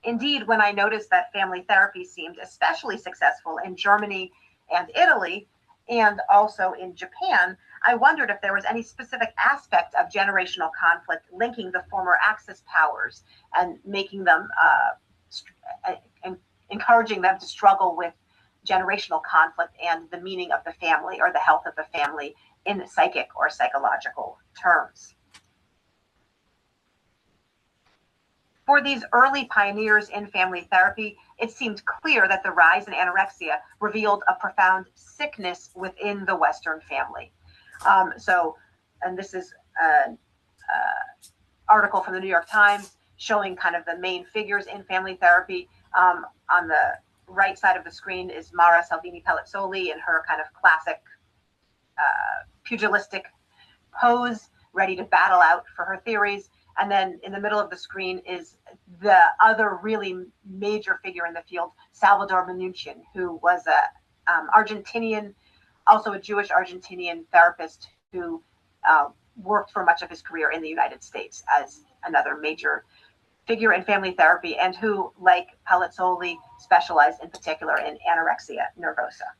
Indeed, when I noticed that family therapy seemed especially successful in Germany and Italy, and also in Japan, I wondered if there was any specific aspect of generational conflict linking the former Axis powers and making them, encouraging them to struggle with generational conflict and the meaning of the family or the health of the family in psychic or psychological terms. For these early pioneers in family therapy, it seemed clear that the rise in anorexia revealed a profound sickness within the Western family. And this is an article from the New York Times showing kind of the main figures in family therapy. On the right side of the screen is Mara Salvini Palazzoli in her kind of classic pugilistic pose, ready to battle out for her theories. And then in the middle of the screen is the other really major figure in the field, Salvador Minuchin, who was a Argentinian, also a Jewish Argentinian therapist who worked for much of his career in the United States as another major figure in family therapy, and who, like Palazzoli, specialized in particular in anorexia nervosa.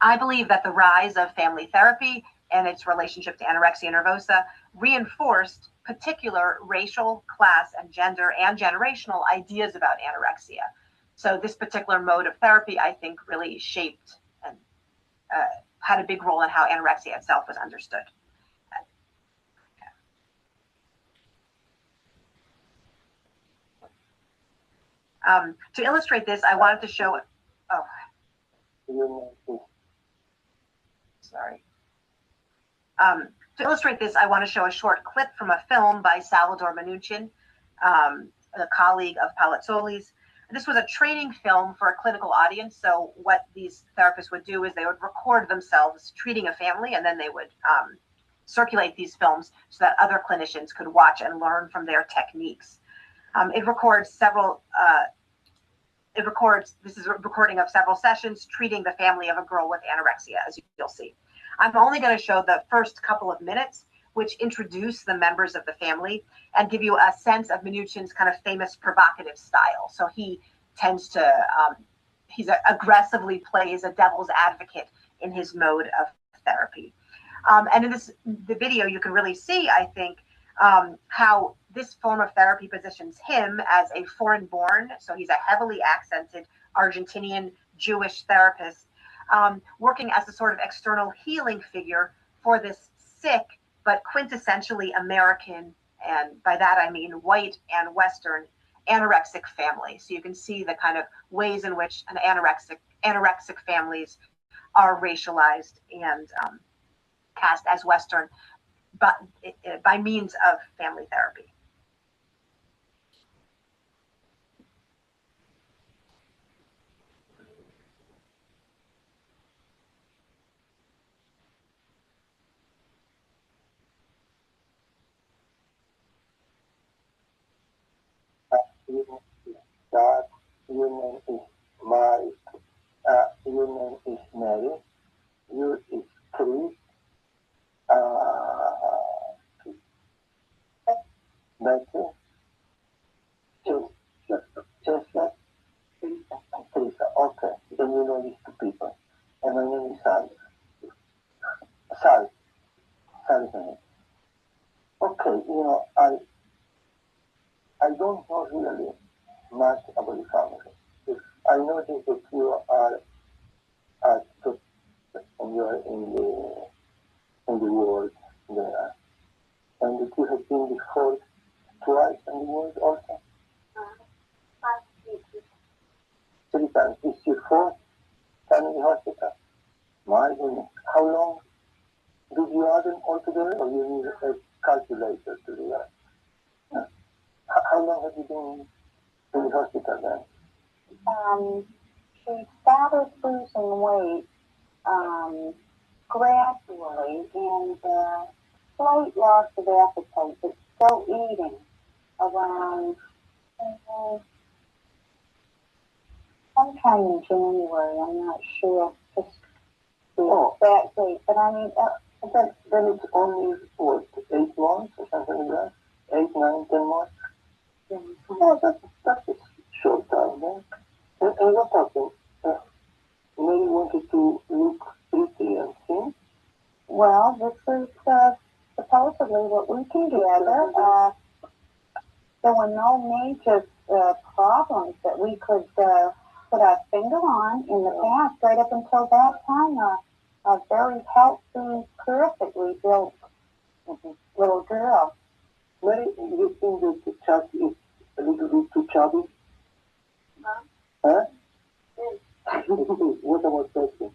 I believe that the rise of family therapy and its relationship to anorexia nervosa reinforced particular racial, class, and gender and generational ideas about anorexia. So this particular mode of therapy, I think, really shaped and had a big role in how anorexia itself was understood. To illustrate this, I wanted to show, sorry. To illustrate this, I want to show a short clip from a film by Salvador Minuchin, a colleague of Palazzoli's. This was a training film for a clinical audience. So what these therapists would do is they would record themselves treating a family, and then they would circulate these films so that other clinicians could watch and learn from their techniques. It records several, this is a recording of several sessions treating the family of a girl with anorexia, as you'll see. I'm only going to show the first couple of minutes, which introduce the members of the family and give you a sense of Minuchin's kind of famous provocative style. So he tends to, aggressively plays a devil's advocate in his mode of therapy. And in the video, you can really see, I think, how this form of therapy positions him as a foreign-born, so he's a heavily accented Argentinian Jewish therapist, working as a sort of external healing figure for this sick but quintessentially American, and by that I mean white and Western, anorexic family. So you can see the kind of ways in which an anorexic families are racialized and cast as Western, but by means of family therapy. Your name is Mike. Your name is Mary. You is Chris. Betty. Chester. Teresa. Okay. Then you know these two people. And my name is Sally. Sally. Sally's name. Okay. You know, I don't know really much about the family. I noticed that you are and you are in the world there, and that you have been before twice in the world also. 3 times. Is your 4th time in the hospital? My goodness. How long did you add them all together, or you need a calculator to do that? How long have you been in the hospital then? She started losing weight gradually, and slight loss of appetite, but still eating around sometime in January. I'm not sure just the exact date, but I mean, then it's only, what, 8 months or something like that? 8, 9, 10 months? Oh, that's a short time then. And what happened? Mary wanted to look pretty and thin. Well, this is supposedly what we can gather. There were no major problems that we could put our finger on in the past, right up until that time. A very healthy, perfectly built little girl. Mary, you think that the child is a little bit too chubby? Huh? What about Betty?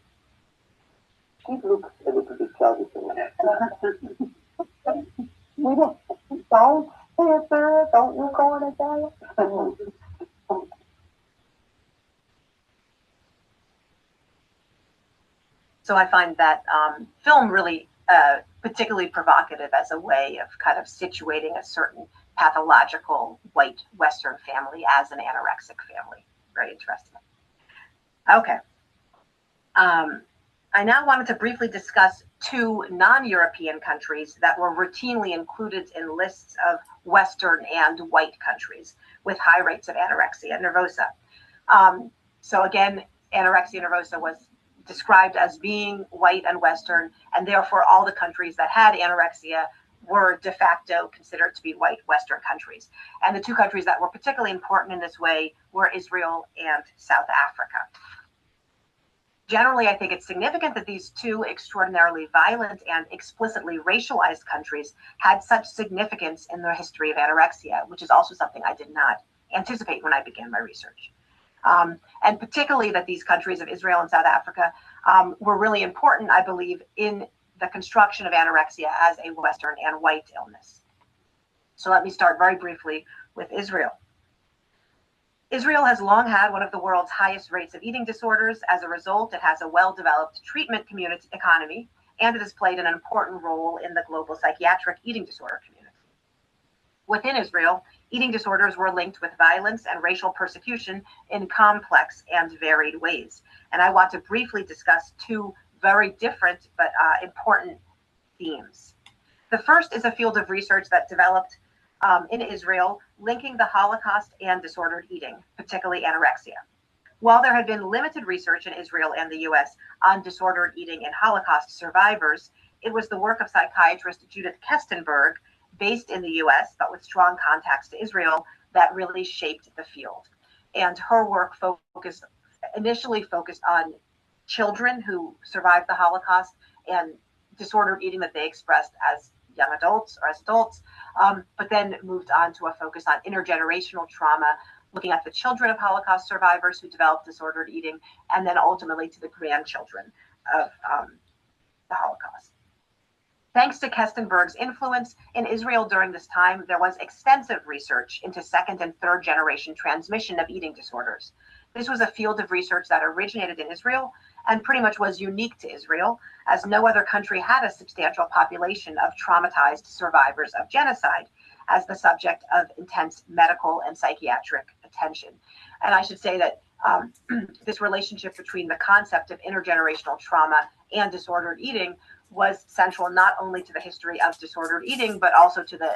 She looks a little bit chubby to me. We don't say it, sir. Don't you go on a diet? So I find that film really particularly provocative as a way of kind of situating a certain pathological white Western family as an anorexic family. Very interesting. Okay. I now wanted to briefly discuss two non-European countries that were routinely included in lists of Western and white countries with high rates of anorexia nervosa. So again, anorexia nervosa was described as being white and Western, and therefore all the countries that had anorexia were de facto considered to be white Western countries. And the two countries that were particularly important in this way were Israel and South Africa. Generally, I think it's significant that these two extraordinarily violent and explicitly racialized countries had such significance in the history of anorexia, which is also something I did not anticipate when I began my research. And particularly that these countries of Israel and South Africa were really important, I believe, in the construction of anorexia as a Western and white illness. So let me start very briefly with Israel. Israel has long had one of the world's highest rates of eating disorders. As a result, it has a well-developed treatment community economy, and it has played an important role in the global psychiatric eating disorder community. Within Israel, eating disorders were linked with violence and racial persecution in complex and varied ways. And I want to briefly discuss two very different but important themes. The first is a field of research that developed in Israel, linking the Holocaust and disordered eating, particularly anorexia. While there had been limited research in Israel and the US on disordered eating in Holocaust survivors, it was the work of psychiatrist Judith Kestenberg, based in the US, but with strong contacts to Israel, that really shaped the field. And her work initially focused on children who survived the Holocaust and disordered eating that they expressed as young adults or as adults, but then moved on to a focus on intergenerational trauma, looking at the children of Holocaust survivors who developed disordered eating, and then ultimately to the grandchildren of the Holocaust. Thanks to Kestenberg's influence in Israel during this time, there was extensive research into second and third generation transmission of eating disorders. This was a field of research that originated in Israel and pretty much was unique to Israel, as no other country had a substantial population of traumatized survivors of genocide as the subject of intense medical and psychiatric attention. And I should say that this relationship between the concept of intergenerational trauma and disordered eating was central not only to the history of disordered eating, but also to the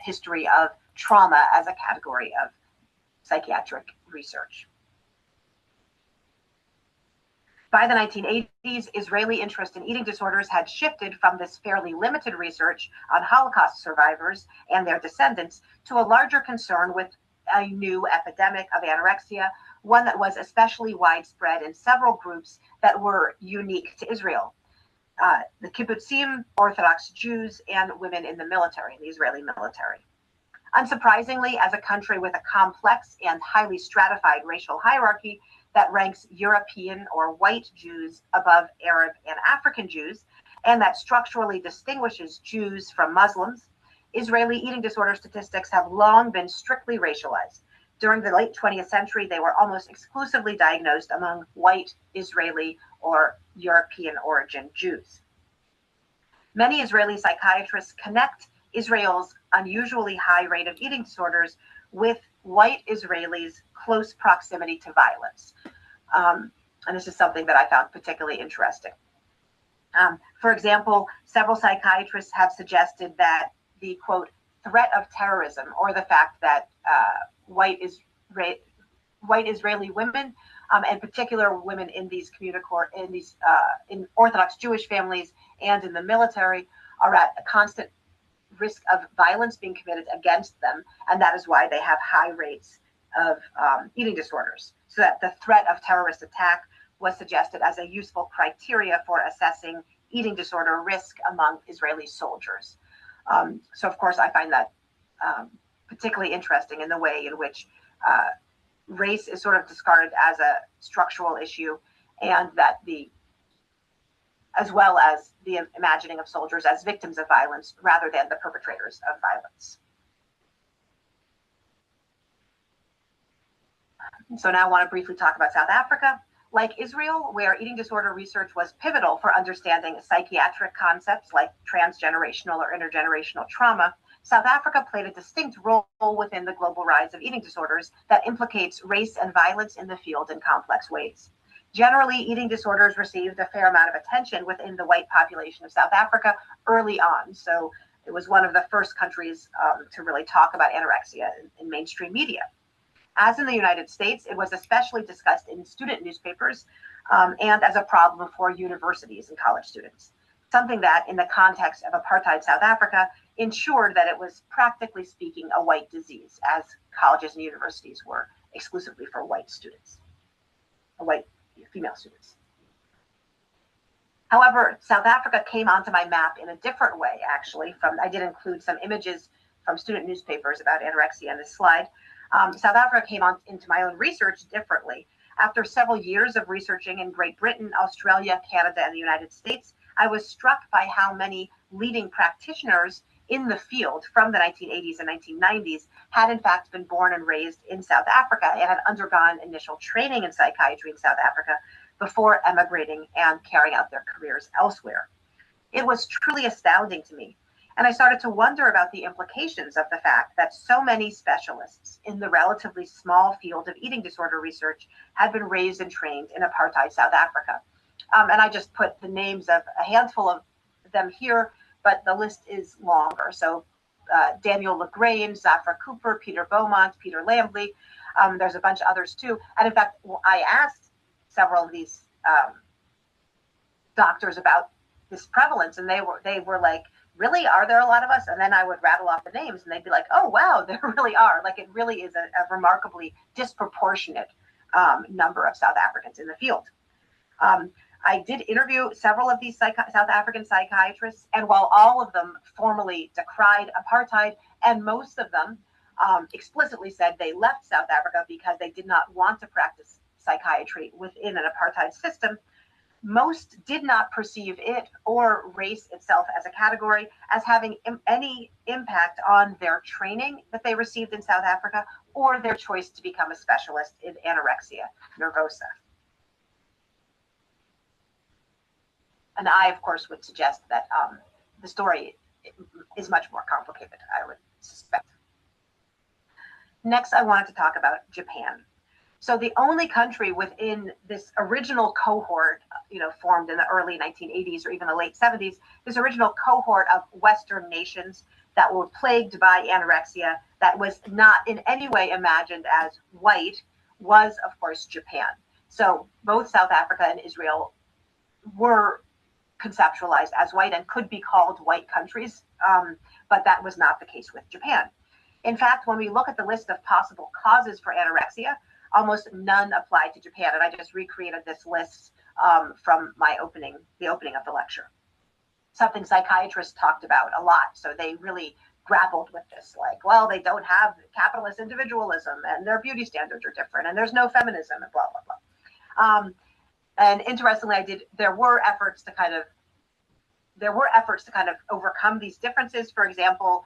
history of trauma as a category of psychiatric research. By the 1980s, Israeli interest in eating disorders had shifted from this fairly limited research on Holocaust survivors and their descendants to a larger concern with a new epidemic of anorexia, one that was especially widespread in several groups that were unique to Israel. The kibbutzim, Orthodox Jews, and women in the military, the Israeli military. Unsurprisingly, as a country with a complex and highly stratified racial hierarchy that ranks European or white Jews above Arab and African Jews, and that structurally distinguishes Jews from Muslims, Israeli eating disorder statistics have long been strictly racialized. During the late 20th century, they were almost exclusively diagnosed among white Israeli or European origin Jews. Many Israeli psychiatrists connect Israel's unusually high rate of eating disorders with white Israelis' close proximity to violence. And this is something that I found particularly interesting. For example, several psychiatrists have suggested that the, quote, threat of terrorism, or the fact that white Israeli women, and particular women in these in Orthodox Jewish families and in the military, are at a constant risk of violence being committed against them, and that is why they have high rates of eating disorders. So that the threat of terrorist attack was suggested as a useful criteria for assessing eating disorder risk among Israeli soldiers. So of course, I find that particularly interesting in the way in which race is sort of discarded as a structural issue, and that as well as the imagining of soldiers as victims of violence rather than the perpetrators of violence. So now I want to briefly talk about South Africa, Like Israel, where eating disorder research was pivotal for understanding psychiatric concepts like transgenerational or intergenerational trauma, South Africa played a distinct role within the global rise of eating disorders that implicates race and violence in the field in complex ways. Generally, eating disorders received a fair amount of attention within the white population of South Africa early on. So it was one of the first countries to really talk about anorexia in mainstream media. As in the United States, it was especially discussed in student newspapers and as a problem for universities and college students, something that, in the context of apartheid South Africa, ensured that it was, practically speaking, a white disease, as colleges and universities were exclusively for white students, white female students. However, South Africa came onto my map in a different way, actually. I did include some images from student newspapers about anorexia in this slide. South Africa came into my own research differently. After several years of researching in Great Britain, Australia, Canada, and the United States, I was struck by how many leading practitioners in the field from the 1980s and 1990s had in fact been born and raised in South Africa and had undergone initial training in psychiatry in South Africa before emigrating and carrying out their careers elsewhere. It was truly astounding to me. And I started to wonder about the implications of the fact that so many specialists in the relatively small field of eating disorder research had been raised and trained in apartheid South Africa. And I just put the names of a handful of them here, but the list is longer. So Daniel LaGrange, Zafra Cooper, Peter Beaumont, Peter Lambley. There's a bunch of others too. And in fact, I asked several of these doctors about this prevalence, and they were like, really, are there a lot of us? And then I would rattle off the names and they'd be like, oh, wow, there really are. Like, it really is a remarkably disproportionate number of South Africans in the field. I did interview several of these South African psychiatrists, and while all of them formally decried apartheid, and most of them explicitly said they left South Africa because they did not want to practice psychiatry within an apartheid system, most did not perceive it or race itself as a category as having any impact on their training that they received in South Africa or their choice to become a specialist in anorexia nervosa. And I, of course, would suggest that the story is much more complicated, I would suspect. Next, I wanted to talk about Japan. So the only country within this original cohort, formed in the early 1980s or even the late 70s, this original cohort of Western nations that were plagued by anorexia that was not in any way imagined as white was, of course, Japan. So both South Africa and Israel were conceptualized as white and could be called white countries, but that was not the case with Japan. In fact, when we look at the list of possible causes for anorexia, almost none apply to Japan. And I just recreated this list from the opening of the lecture. Something psychiatrists talked about a lot. So they really grappled with this, like, well, they don't have capitalist individualism and their beauty standards are different and there's no feminism and blah, blah, blah. And interestingly, there were efforts to kind of overcome these differences. For example,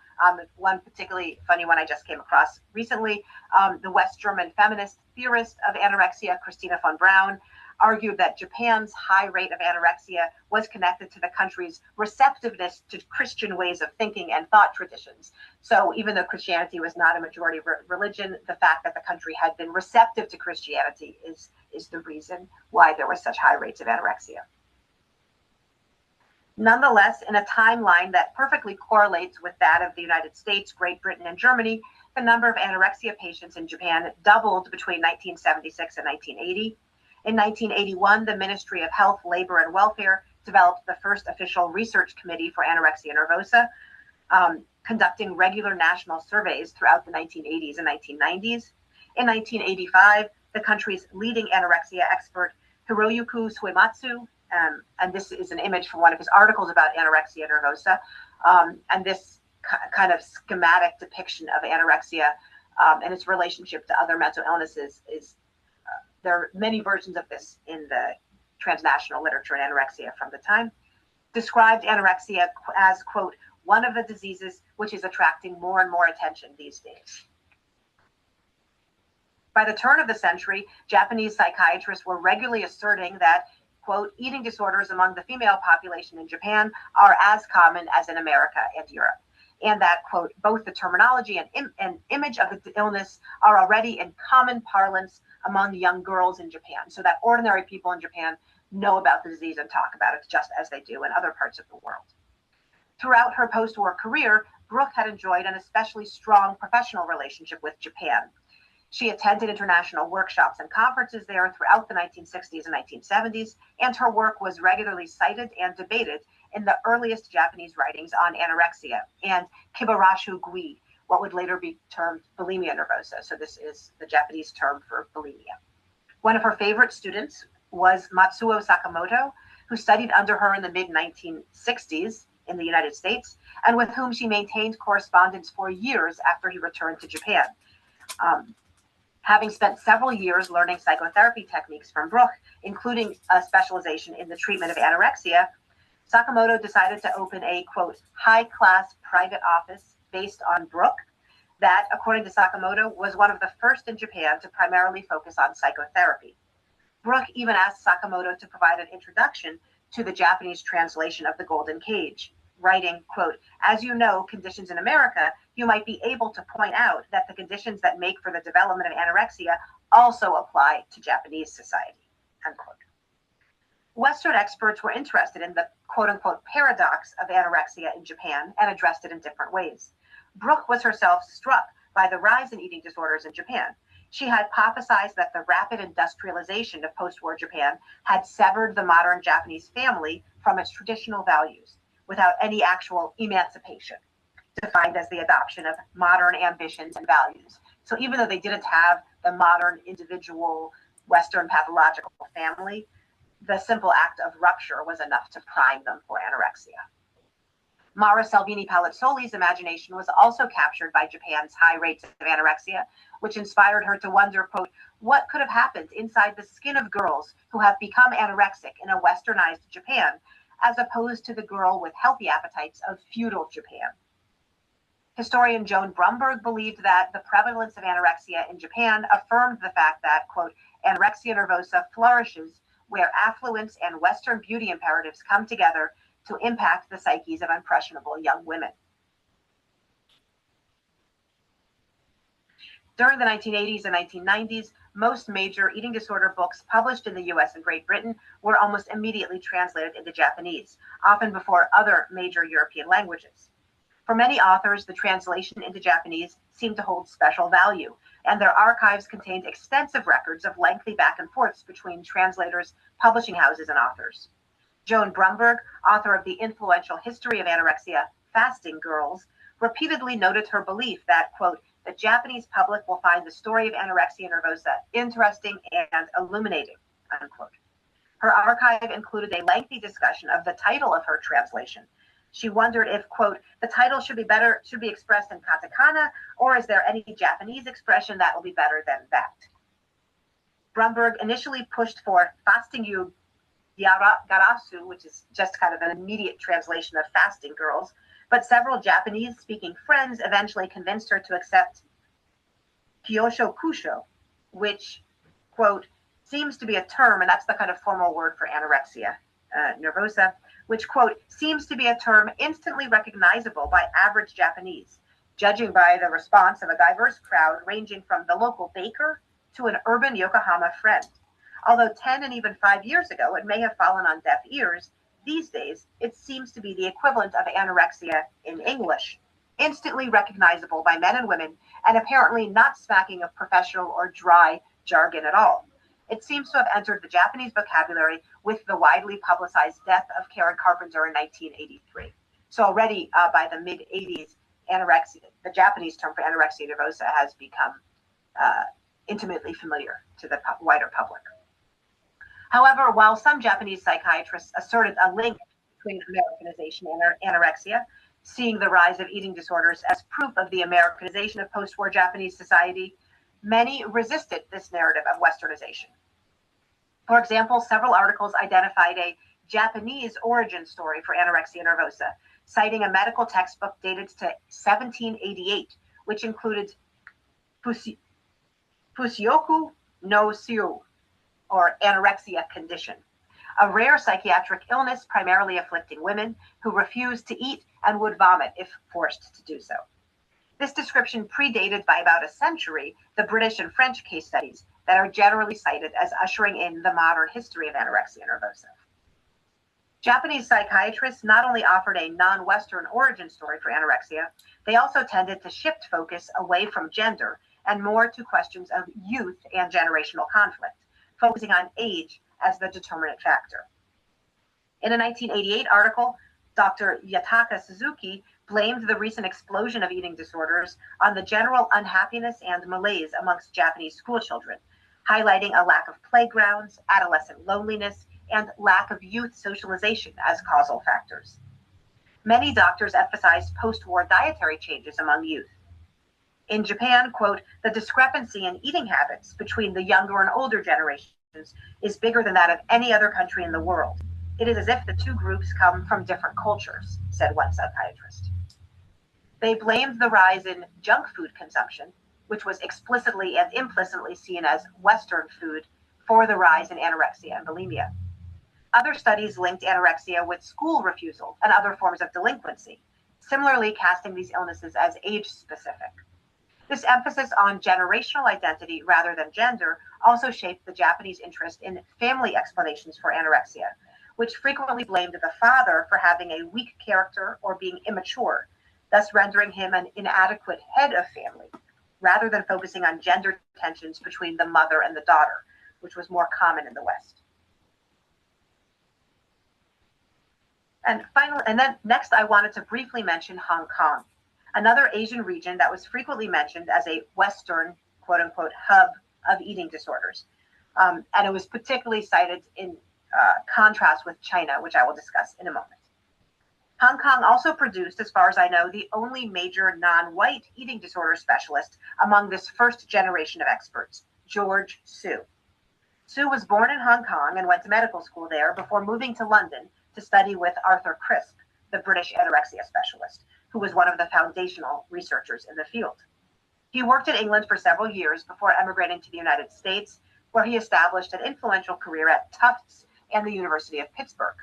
one particularly funny one I just came across recently, the West German feminist theorist of anorexia, Christina von Braun, argued that Japan's high rate of anorexia was connected to the country's receptiveness to Christian ways of thinking and thought traditions. So even though Christianity was not a majority religion, the fact that the country had been receptive to Christianity is the reason why there was such high rates of anorexia. Nonetheless, in a timeline that perfectly correlates with that of the United States, Great Britain, and Germany, the number of anorexia patients in Japan doubled between 1976 and 1980. In 1981, the Ministry of Health, Labor, and Welfare developed the first official research committee for anorexia nervosa, conducting regular national surveys throughout the 1980s and 1990s. In 1985, the country's leading anorexia expert, Hiroyuki Suematsu, and this is an image from one of his articles about anorexia nervosa, and this kind of schematic depiction of anorexia and its relationship to other mental illnesses there are many versions of this in the transnational literature on anorexia from the time, described anorexia as, quote, one of the diseases which is attracting more and more attention these days. By the turn of the century, Japanese psychiatrists were regularly asserting that, quote, eating disorders among the female population in Japan are as common as in America and Europe, and that, quote, both the terminology and image of the illness are already in common parlance among young girls in Japan, so that ordinary people in Japan know about the disease and talk about it just as they do in other parts of the world. Throughout her post-war career, Brooke had enjoyed an especially strong professional relationship with Japan. She attended international workshops and conferences there throughout the 1960s and 1970s, and her work was regularly cited and debated in the earliest Japanese writings on anorexia and kibarashu gui, what would later be termed bulimia nervosa. So this is the Japanese term for bulimia. One of her favorite students was Matsuo Sakamoto, who studied under her in the mid-1960s in the United States, and with whom she maintained correspondence for years after he returned to Japan. Having spent several years learning psychotherapy techniques from Brooke, including a specialization in the treatment of anorexia, Sakamoto decided to open a, quote, high-class private office based on Brooke that, according to Sakamoto, was one of the first in Japan to primarily focus on psychotherapy. Brooke even asked Sakamoto to provide an introduction to the Japanese translation of The Golden Cage, writing, quote, as you know, conditions in America, you might be able to point out that the conditions that make for the development of anorexia also apply to Japanese society, unquote. Western experts were interested in the quote-unquote paradox of anorexia in Japan and addressed it in different ways. Brooke was herself struck by the rise in eating disorders in Japan. She hypothesized that the rapid industrialization of post-war Japan had severed the modern Japanese family from its traditional values without any actual emancipation, defined as the adoption of modern ambitions and values. So even though they didn't have the modern individual Western pathological family, the simple act of rupture was enough to prime them for anorexia. Mara Salvini Palazzoli's imagination was also captured by Japan's high rates of anorexia, which inspired her to wonder, quote, what could have happened inside the skin of girls who have become anorexic in a westernized Japan, as opposed to the girl with healthy appetites of feudal Japan. Historian Joan Brumberg believed that the prevalence of anorexia in Japan affirmed the fact that, quote, anorexia nervosa flourishes where affluence and Western beauty imperatives come together to impact the psyches of impressionable young women. During the 1980s and 1990s, most major eating disorder books published in the US and Great Britain were almost immediately translated into Japanese, often before other major European languages. For many authors, the translation into Japanese seemed to hold special value, and their archives contained extensive records of lengthy back and forths between translators, publishing houses, and authors. Joan Brumberg, author of the influential History of Anorexia, Fasting Girls, repeatedly noted her belief that, quote, the Japanese public will find the story of anorexia nervosa interesting and illuminating, unquote. Her archive included a lengthy discussion of the title of her translation. She wondered if, quote, the title should be expressed in katakana, or is there any Japanese expression that will be better than that? Brumberg initially pushed for Fasting You Garasu, which is just kind of an immediate translation of Fasting Girls, but several Japanese-speaking friends eventually convinced her to accept Kyosho Kusho, which, quote, seems to be a term, and that's the kind of formal word for anorexia nervosa, which, quote, seems to be a term instantly recognizable by average Japanese, judging by the response of a diverse crowd ranging from the local baker to an urban Yokohama friend. Although 10 and even 5 years ago it may have fallen on deaf ears, these days it seems to be the equivalent of anorexia in English, instantly recognizable by men and women, and apparently not smacking of professional or dry jargon at all. It seems to have entered the Japanese vocabulary with the widely publicized death of Karen Carpenter in 1983. So already by the mid-80s, anorexia, the Japanese term for anorexia nervosa, has become intimately familiar to the wider public. However, while some Japanese psychiatrists asserted a link between Americanization and anorexia, seeing the rise of eating disorders as proof of the Americanization of post-war Japanese society, many resisted this narrative of Westernization. For example, several articles identified a Japanese origin story for anorexia nervosa, citing a medical textbook dated to 1788, which included Fusioku no Siu, or anorexia condition, a rare psychiatric illness primarily afflicting women who refuse to eat and would vomit if forced to do so. This description predated by about a century the British and French case studies that are generally cited as ushering in the modern history of anorexia nervosa. Japanese psychiatrists not only offered a non-Western origin story for anorexia, they also tended to shift focus away from gender and more to questions of youth and generational conflict, focusing on age as the determinant factor. In a 1988 article, Dr. Yataka Suzuki blamed the recent explosion of eating disorders on the general unhappiness and malaise amongst Japanese schoolchildren, highlighting a lack of playgrounds, adolescent loneliness, and lack of youth socialization as causal factors. Many doctors emphasized post-war dietary changes among youth. In Japan, quote, the discrepancy in eating habits between the younger and older generations is bigger than that of any other country in the world. It is as if the two groups come from different cultures, said one psychiatrist. They blamed the rise in junk food consumption, which was explicitly and implicitly seen as Western food, for the rise in anorexia and bulimia. Other studies linked anorexia with school refusal and other forms of delinquency, similarly casting these illnesses as age-specific. This emphasis on generational identity rather than gender also shaped the Japanese interest in family explanations for anorexia, which frequently blamed the father for having a weak character or being immature, thus rendering him an inadequate head of family, rather than focusing on gender tensions between the mother and the daughter, which was more common in the West. And finally, and then next, I wanted to briefly mention Hong Kong, another Asian region that was frequently mentioned as a Western, quote unquote, hub of eating disorders. And it was particularly cited in contrast with China, which I will discuss in a moment. Hong Kong also produced, as far as I know, the only major non-white eating disorder specialist among this first generation of experts, George Su. Su was born in Hong Kong and went to medical school there before moving to London to study with Arthur Crisp, the British anorexia specialist, who was one of the foundational researchers in the field. He worked in England for several years before emigrating to the United States, where he established an influential career at Tufts and the University of Pittsburgh.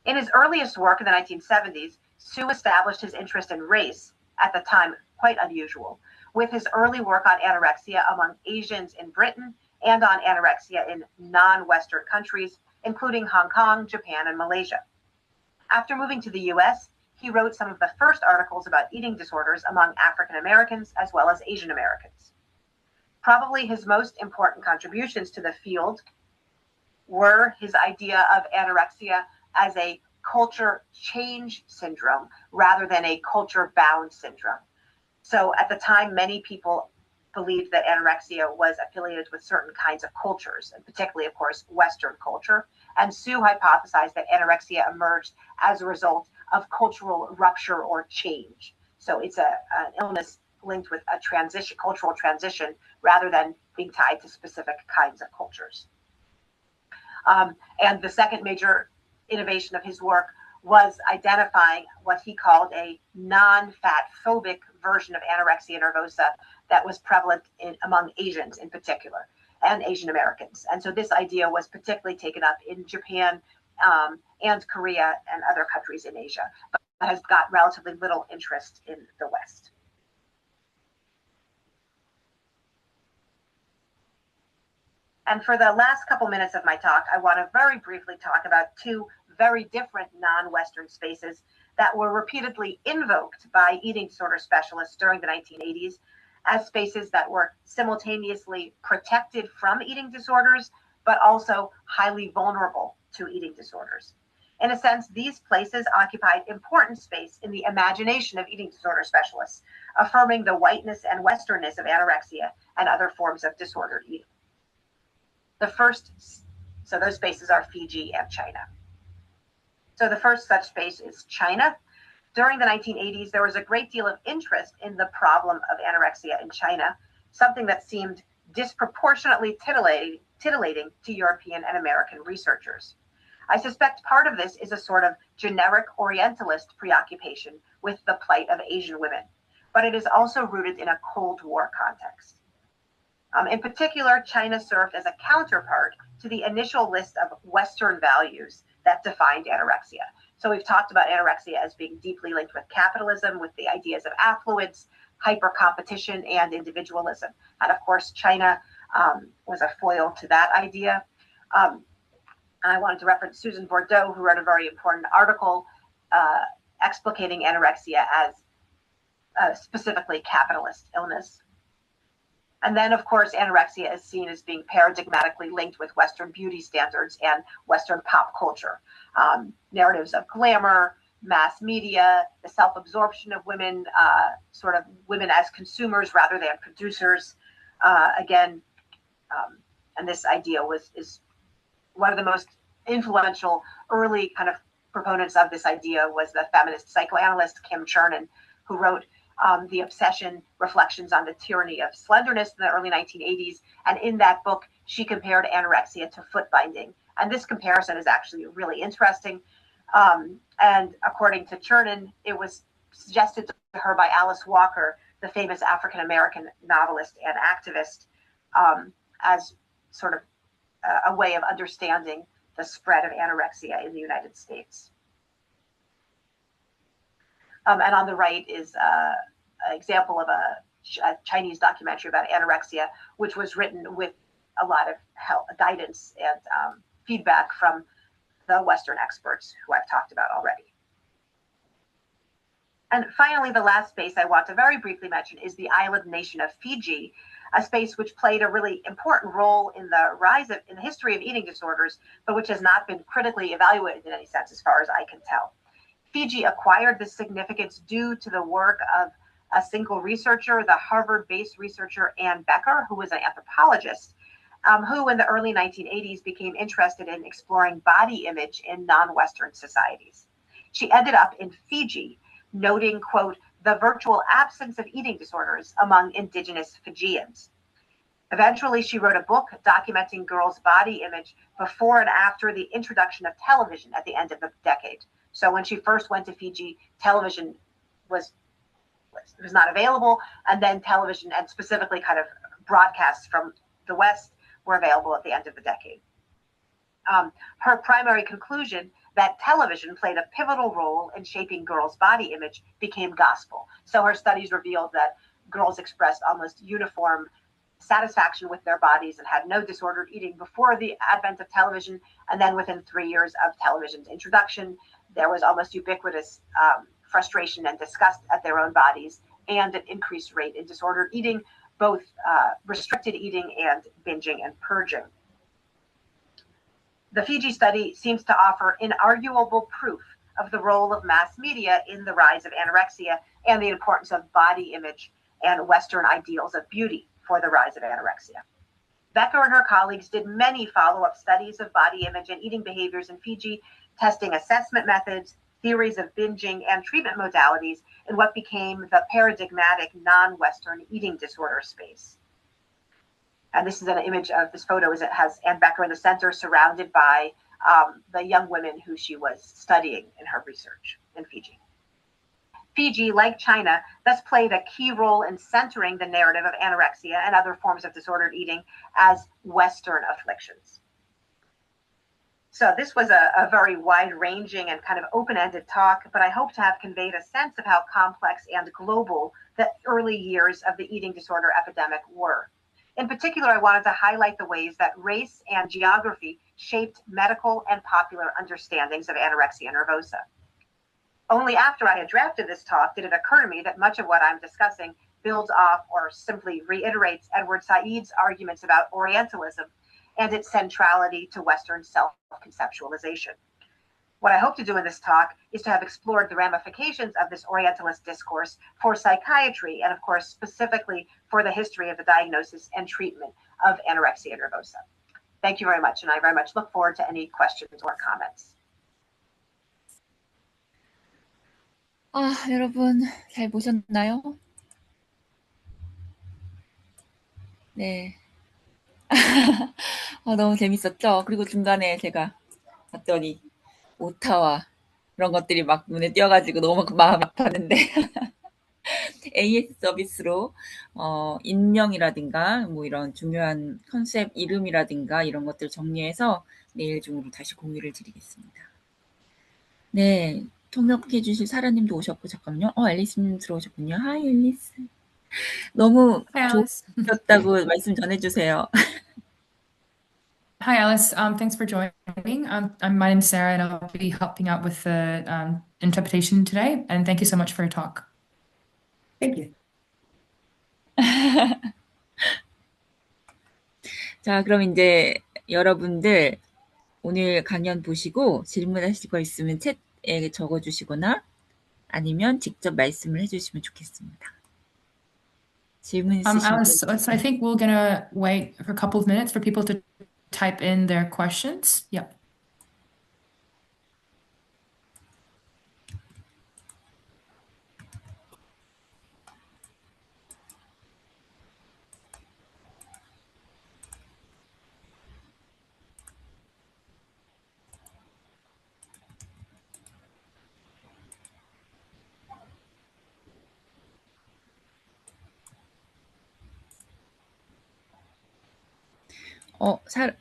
In his earliest work in the 1970s, Su established his interest in race, at the time quite unusual, with his early work on anorexia among Asians in Britain and on anorexia in non-Western countries, including Hong Kong, Japan, and Malaysia. After moving to the US, he wrote some of the first articles about eating disorders among African Americans as well as Asian Americans. Probably his most important contributions to the field were his idea of anorexia as a culture change syndrome rather than a culture bound syndrome. So at the time, many people believed that anorexia was affiliated with certain kinds of cultures, and particularly, of course, Western culture. And Su hypothesized that anorexia emerged as a result of cultural rupture or change. So it's an illness linked with a transition, cultural transition, rather than being tied to specific kinds of cultures. And the second major innovation of his work was identifying what he called a non-fat phobic version of anorexia nervosa that was prevalent among Asians in particular, and Asian Americans. And so this idea was particularly taken up in Japan and Korea and other countries in Asia, but has got relatively little interest in the West. And for the last couple minutes of my talk, I want to very briefly talk about two very different non-Western spaces that were repeatedly invoked by eating disorder specialists during the 1980s as spaces that were simultaneously protected from eating disorders, but also highly vulnerable to eating disorders. In a sense, these places occupied important space in the imagination of eating disorder specialists, affirming the whiteness and Westernness of anorexia and other forms of disordered eating. The first, so those spaces are Fiji and China. So the first such space is China. During the 1980s, there was a great deal of interest in the problem of anorexia in China, something that seemed disproportionately titillating to European and American researchers. I suspect part of this is a sort of generic Orientalist preoccupation with the plight of Asian women, but it is also rooted in a Cold War context. In particular, China served as a counterpart to the initial list of Western values that defined anorexia. So we've talked about anorexia as being deeply linked with capitalism, with the ideas of affluence, hyper-competition, and individualism. And of course, China was a foil to that idea. I wanted to reference Susan Bordeaux, who wrote a very important article explicating anorexia as specifically capitalist illness. And then, of course, anorexia is seen as being paradigmatically linked with Western beauty standards and Western pop culture. Narratives of glamour, mass media, the self-absorption of women, sort of women as consumers rather than producers. And this idea is one of the most influential early kind of proponents of this idea was the feminist psychoanalyst Kim Chernin, who wrote The Obsession, Reflections on the Tyranny of Slenderness in the early 1980s. And in that book, she compared anorexia to foot binding. And this comparison is actually really interesting. And according to Chernin, it was suggested to her by Alice Walker, the famous African-American novelist and activist, as sort of a way of understanding the spread of anorexia in the United States. And on the right is an example of a Chinese documentary about anorexia, which was written with a lot of help, guidance and feedback from the Western experts who I've talked about already. And finally, the last space I want to very briefly mention is the island nation of Fiji, a space which played a really important role in the in the history of eating disorders, but which has not been critically evaluated in any sense as far as I can tell. Fiji acquired this significance due to the work of a single researcher, the Harvard-based researcher Anne Becker, who was an anthropologist, who in the early 1980s became interested in exploring body image in non-Western societies. She ended up in Fiji, noting, quote, the virtual absence of eating disorders among indigenous Fijians. Eventually, she wrote a book documenting girls' body image before and after the introduction of television at the end of the decade. So when she first went to Fiji, television was not available, and then television and specifically kind of broadcasts from the West were available at the end of the decade. Her primary conclusion that television played a pivotal role in shaping girls' body image became gospel. So her studies revealed that girls expressed almost uniform satisfaction with their bodies and had no disordered eating before the advent of television. And then within 3 years of television's introduction, there was almost ubiquitous frustration and disgust at their own bodies and an increased rate in disordered eating, both restricted eating and binging and purging. The Fiji study seems to offer inarguable proof of the role of mass media in the rise of anorexia and the importance of body image and Western ideals of beauty for the rise of anorexia. Becker and her colleagues did many follow-up studies of body image and eating behaviors in Fiji, testing assessment methods, theories of binging, and treatment modalities in what became the paradigmatic non-Western eating disorder space. And this is an image of this photo. It has Anne Becker in the center, surrounded by the young women who she was studying in her research in Fiji. Fiji, like China, thus played a key role in centering the narrative of anorexia and other forms of disordered eating as Western afflictions. So this was a very wide-ranging and kind of open-ended talk, but I hope to have conveyed a sense of how complex and global the early years of the eating disorder epidemic were. In particular, I wanted to highlight the ways that race and geography shaped medical and popular understandings of anorexia nervosa. Only after I had drafted this talk did it occur to me that much of what I'm discussing builds off or simply reiterates Edward Said's arguments about Orientalism and its centrality to Western self-conceptualization. What I hope to do in this talk is to have explored the ramifications of this Orientalist discourse for psychiatry and, of course, specifically for the history of the diagnosis and treatment of anorexia nervosa. Thank you very much, and I very much look forward to any questions or comments. 여러분 잘 보셨나요? 네. 너무 재밌었죠? 그리고 중간에 제가 봤더니 오타와 그런 것들이 막 눈에 띄어가지고 너무 마음이 아팠는데 AS 서비스로 인명이라든가 뭐 이런 중요한 컨셉 이름이라든가 이런 것들 정리해서 내일 중으로 다시 공유를 드리겠습니다. 네, 통역해 주실 사라님도 오셨고 잠깐만요. 앨리스님 들어오셨군요. 하이 앨리스. 너무 Hi, Alice. 좋았다고 말씀 전해주세요. Hi, Alice. Thanks for joining. My name's Sarah, and I'll be helping out with the interpretation today. And thank you so much for your talk. Thank you. 자, 그럼 이제 여러분들 오늘 강연 보시고 질문하실 거 있으면 챗에 적어주시거나 아니면 직접 말씀을 해주시면 좋겠습니다. 질문 있으신 Alice, so I think we're gonna wait for a couple of minutes for people to type in their questions. Yep.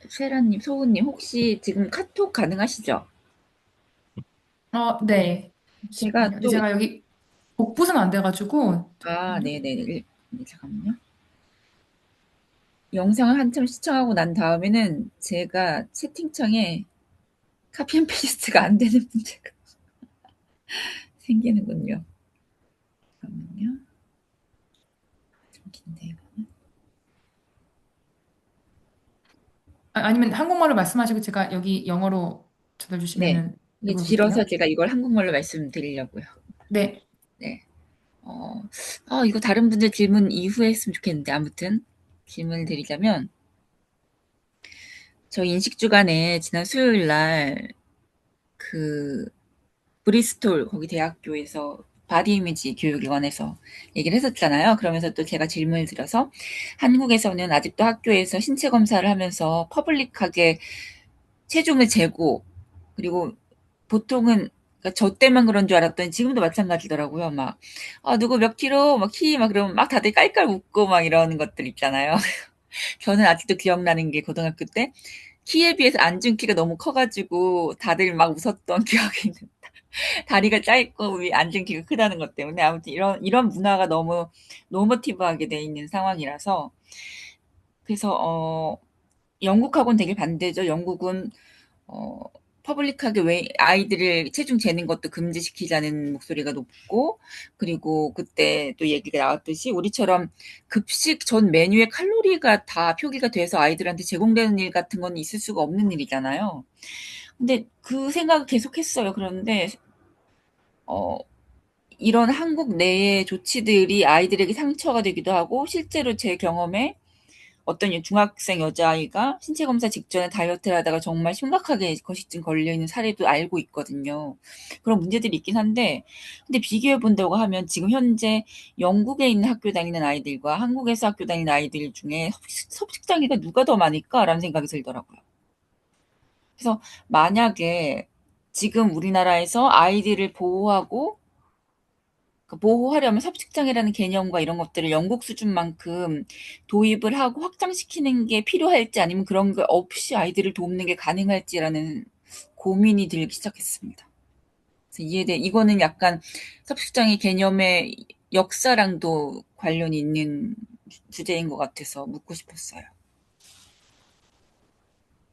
세라님, 소우님 혹시 지금 카톡 가능하시죠? 네. 제가 또 제가 여기 복붙은 안 돼가지고. 네네네. 잠깐만요. 영상을 한참 시청하고 난 다음에는 제가 채팅창에 카피앤페이스트가 안 되는 문제가 생기는군요. 잠깐만요. 좀 긴데요. 아니면 한국말로 말씀하시고 제가 여기 영어로 전해주시면은 이게 해볼게요. 길어서 제가 이걸 한국말로 말씀드리려고요. 네. 네. 이거 다른 분들 질문 이후에 했으면 좋겠는데 아무튼 질문을 드리자면 저 인식주간에 지난 수요일 날 브리스톨 거기 대학교에서 바디 이미지 교육위원회에서 얘기를 했었잖아요. 그러면서 또 제가 질문을 드려서 한국에서는 아직도 학교에서 신체 검사를 하면서 퍼블릭하게 체중을 재고 그리고 보통은 그러니까 저 때만 그런 줄 알았더니 지금도 마찬가지더라고요. 막 누구 몇 킬로 막 키 막 그러면 막 다들 깔깔 웃고 막 이러는 것들 있잖아요. 저는 아직도 기억나는 게 고등학교 때 키에 비해서 앉은 키가 너무 커가지고 다들 막 웃었던 기억이 있는데 다리가 짧고 위 앉은 키가 크다는 것 때문에 아무튼 이런 문화가 너무 노머티브하게 돼 있는 상황이라서 그래서 영국하고는 되게 반대죠. 영국은 퍼블릭하게 왜 아이들을 체중 재는 것도 금지시키자는 목소리가 높고 그리고 그때 또 얘기가 나왔듯이 우리처럼 급식 전 메뉴에 칼로리가 다 표기가 돼서 아이들한테 제공되는 일 같은 건 있을 수가 없는 일이잖아요. 근데 그 생각을 계속 했어요. 그런데 이런 한국 내의 조치들이 아이들에게 상처가 되기도 하고 실제로 제 경험에 어떤 중학생 여자아이가 신체 검사 직전에 다이어트를 하다가 정말 심각하게 거식증 걸려 있는 사례도 알고 있거든요. 그런 문제들이 있긴 한데 근데 비교해 본다고 하면 지금 현재 영국에 있는 학교 다니는 아이들과 한국에서 학교 다니는 아이들 중에 섭식장애가 누가 더 많을까라는 생각이 들더라고요. 그래서 만약에 지금 우리나라에서 아이들을 보호하려면 섭식장애라는 개념과 이런 것들을 영국 수준만큼 도입을 하고 확장시키는 게 필요할지 아니면 그런 게 없이 아이들을 돕는 게 가능할지라는 고민이 들기 시작했습니다. 그래서 이거는 약간 섭식장애 개념의 역사랑도 관련이 있는 주제인 것 같아서 묻고 싶었어요.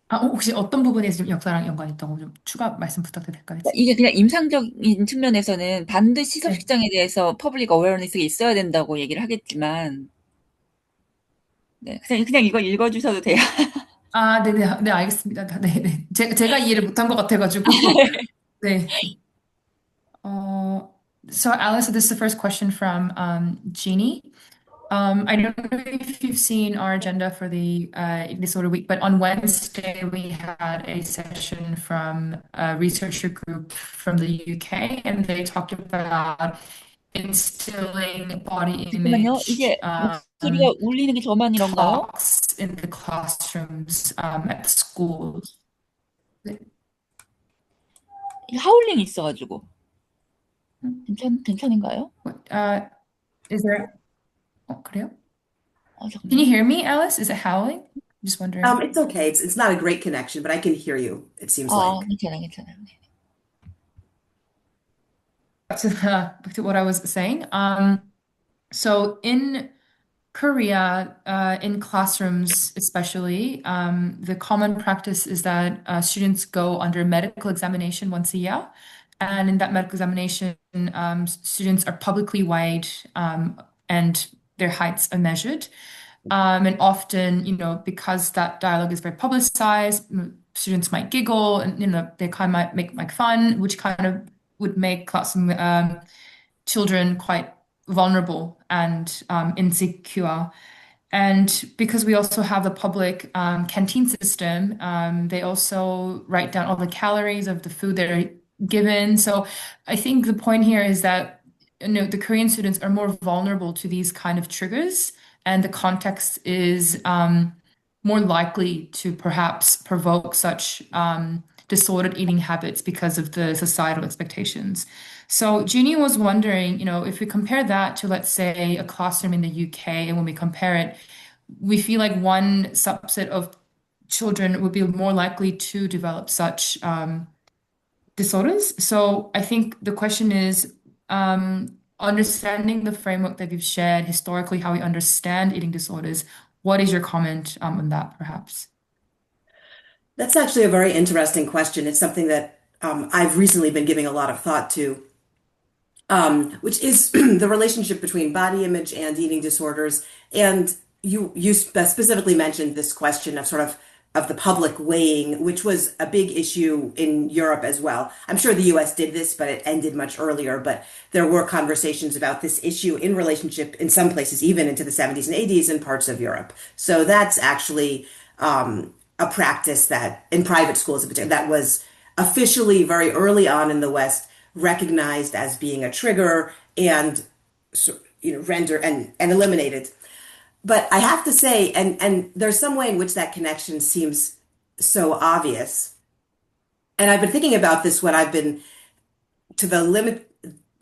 혹시 어떤 부분에 좀 역사랑 연관이 있다고 좀 추가 말씀 부탁드릴까요? 이게 그냥 임상적인 측면에서는 반드시 섭식장애에 대해서 퍼블릭 어웨어니스가 있어야 된다고 얘기를 하겠지만 그냥 이거 읽어주셔도 돼요. 네, 알겠습니다. 네. 제가 이해를 못한 것 같아가지고. 네. So Alice, this is the first question from Jeannie. I don't know if you've seen our agenda for the Disorder Week, but on Wednesday we had a session from a researcher group from the UK, and they talked about instilling body 잠깐만요. image 이게 목소리가 울리는 게 저만 이런가요? talks in the classrooms at schools. 하울링이 있어가지고 괜찮은가요? Is there? 그래요? 어, Can you 잠깐만요. hear me, Alice? Is it howling? Just wondering. It's okay. It's not a great connection, but I can hear you, it seems like. 괜찮아요. 네. Back to what I was saying. So in Korea, in classrooms especially, the common practice is that students go under medical examination once a year. And in that medical examination, students are publicly weighed and their heights are measured. And often, because that dialogue is very publicized, students might giggle and, they kind of might make fun, which kind of would make classroom children quite vulnerable and insecure. And because we also have the public canteen system, they also write down all the calories of the food they're given. So I think the point here is that the Korean students are more vulnerable to these kind of triggers, and the context is more likely to perhaps provoke such disordered eating habits because of the societal expectations. So Jeannie was wondering, if we compare that to, let's say, a classroom in the UK, and when we compare it, we feel like one subset of children would be more likely to develop such disorders. So I think the question is understanding the framework that you've shared historically, how we understand eating disorders. What is your comment on that, perhaps? That's actually a very interesting question. It's something that I've recently been giving a lot of thought to, which is the relationship between body image and eating disorders. And you specifically mentioned this question of of the public weighing, which was a big issue in Europe as well. I'm sure the US did this, but it ended much earlier. But there were conversations about this issue in relationship, in some places, even into the 70s and 80s in parts of Europe. So that's actually a practice that in private schools in particular, that was officially very early on in the West recognized as being a trigger and render and eliminated. But I have to say, and there's some way in which that connection seems so obvious. And I've been thinking about this when I've been to the limit,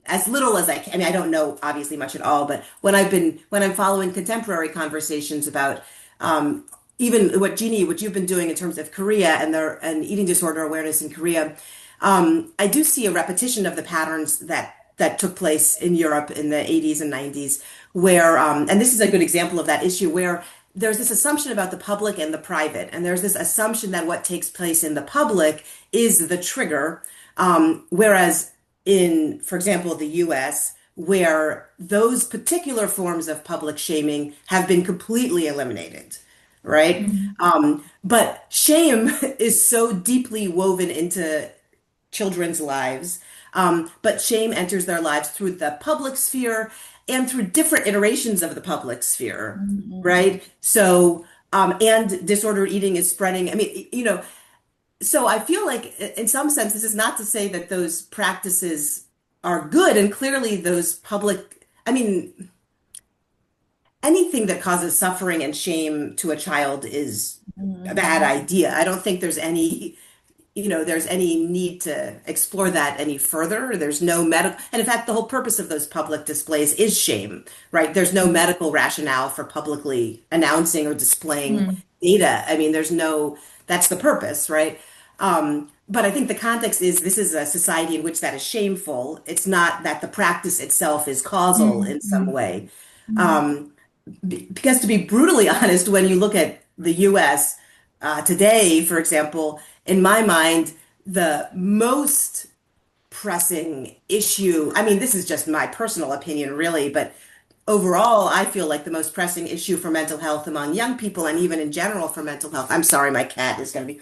as little as I can. I mean, I don't know obviously much at all, but when I'm following contemporary conversations about even what you've been doing in terms of Korea and eating disorder awareness in Korea, I do see a repetition of the patterns that took place in Europe in the 80s and 90s, where, and this is a good example of that issue, where there's this assumption about the public and the private, and there's this assumption that what takes place in the public is the trigger, whereas in, for example, the US, where those particular forms of public shaming have been completely eliminated, right? But shame is so deeply woven into children's lives. But shame enters their lives through the public sphere and through different iterations of the public sphere, right? So, and disordered eating is spreading. I mean, so I feel like in some sense, this is not to say that those practices are good. And clearly those anything that causes suffering and shame to a child is a bad idea. I don't think there's any need to explore that any further. There's no medical, and in fact, the whole purpose of those public displays is shame, right? There's no medical rationale for publicly announcing or displaying data. I mean, that's the purpose, right? But I think the context is this is a society in which that is shameful. It's not that the practice itself is causal in some way. Because to be brutally honest, when you look at the US today, for example, in my mind, the most pressing issue, I mean, this is just my personal opinion, really, but overall, I feel like the most pressing issue for mental health among young people and even in general for mental health, I'm sorry, my cat is going to be,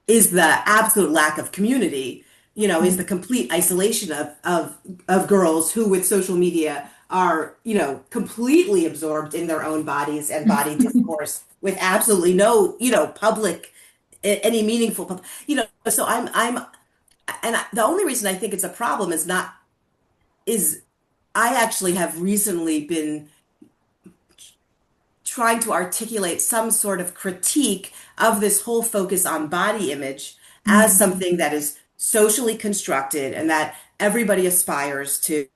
is the absolute lack of community, is the complete isolation of girls who with social media are, completely absorbed in their own bodies and body discourse with absolutely no, public, any meaningful, so the only reason I think it's a problem is I actually have recently been trying to articulate some sort of critique of this whole focus on body image as something that is socially constructed and that everybody aspires to.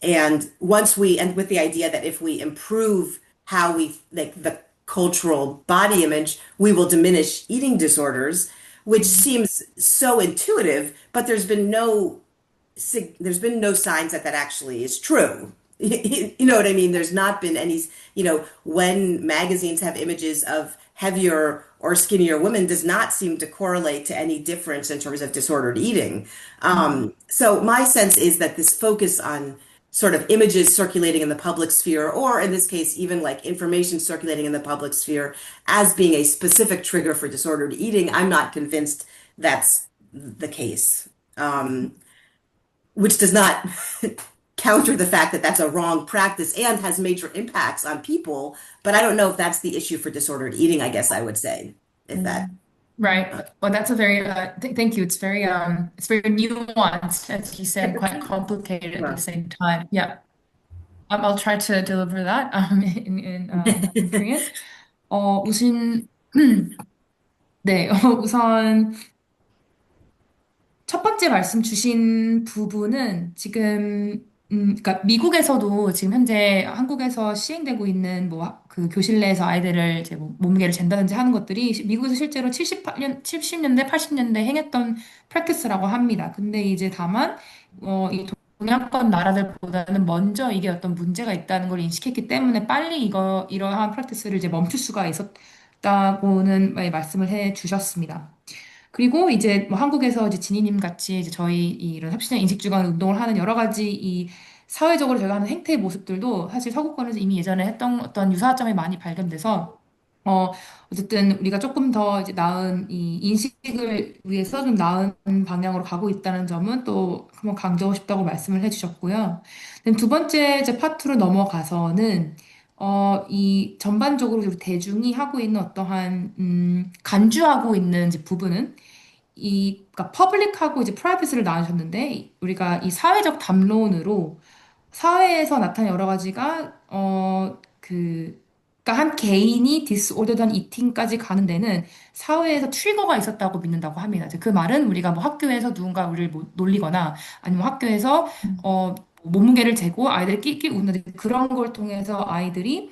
And once we, and with the idea that if we improve how we, like the cultural body image, we will diminish eating disorders, which seems so intuitive, but there's been no signs that that actually is true. You know what I mean? There's not been any, when magazines have images of heavier or skinnier women does not seem to correlate to any difference in terms of disordered eating. So my sense is that this focus on sort of images circulating in the public sphere, or in this case, even like information circulating in the public sphere as being a specific trigger for disordered eating, I'm not convinced that's the case. Which does not counter the fact that that's a wrong practice and has major impacts on people. But I don't know if that's the issue for disordered eating, I guess I would say, if that. Right. Well, that's a very, thank you. It's very nuanced, as you said, quite complicated at the same time. Yeah. I'll try to deliver that in Korean. 우선, 네, 우선 첫 번째 말씀 주신 부분은 지금, 그러니까 미국에서도 지금 현재 한국에서 시행되고 있는 뭐 그 교실 내에서 아이들을 이제 뭐 몸무게를 잰다든지 하는 것들이 미국에서 실제로 70년대, 80년대 행했던 프랙티스라고 합니다. 근데 이제 다만, 이 동양권 나라들보다는 먼저 이게 어떤 문제가 있다는 걸 인식했기 때문에 빨리 이러한 프랙티스를 이제 멈출 수가 있었다고는 말씀을 해 주셨습니다. 그리고 이제 뭐 한국에서 이제 지니님 같이 이제 저희 이런 섭식장 인식주간 운동을 하는 여러 가지 이 사회적으로 저희가 하는 행태의 모습들도 사실 서구권에서 이미 예전에 했던 어떤 유사점이 많이 발견돼서 어쨌든 우리가 조금 더 이제 나은 이 인식을 위해서 좀 나은 방향으로 가고 있다는 점은 또 한번 강조하고 싶다고 말씀을 해주셨고요. 두 번째 이제 파트로 넘어가서는 이 전반적으로 우리 대중이 하고 있는 어떠한 간주하고 있는 이제 부분은 그러니까 퍼블릭하고 이제 프라이빗을 나누셨는데 우리가 이 사회적 담론으로 사회에서 나타난 여러 가지가 그러니까 한 개인이 디스오더던 이팅까지 가는 데는 사회에서 트리거가 있었다고 믿는다고 합니다. 그 말은 우리가 뭐 학교에서 누군가 우리를 뭐 놀리거나 아니면 학교에서 몸무게를 재고 아이들이 낄낄 웃는 그런 걸 통해서 아이들이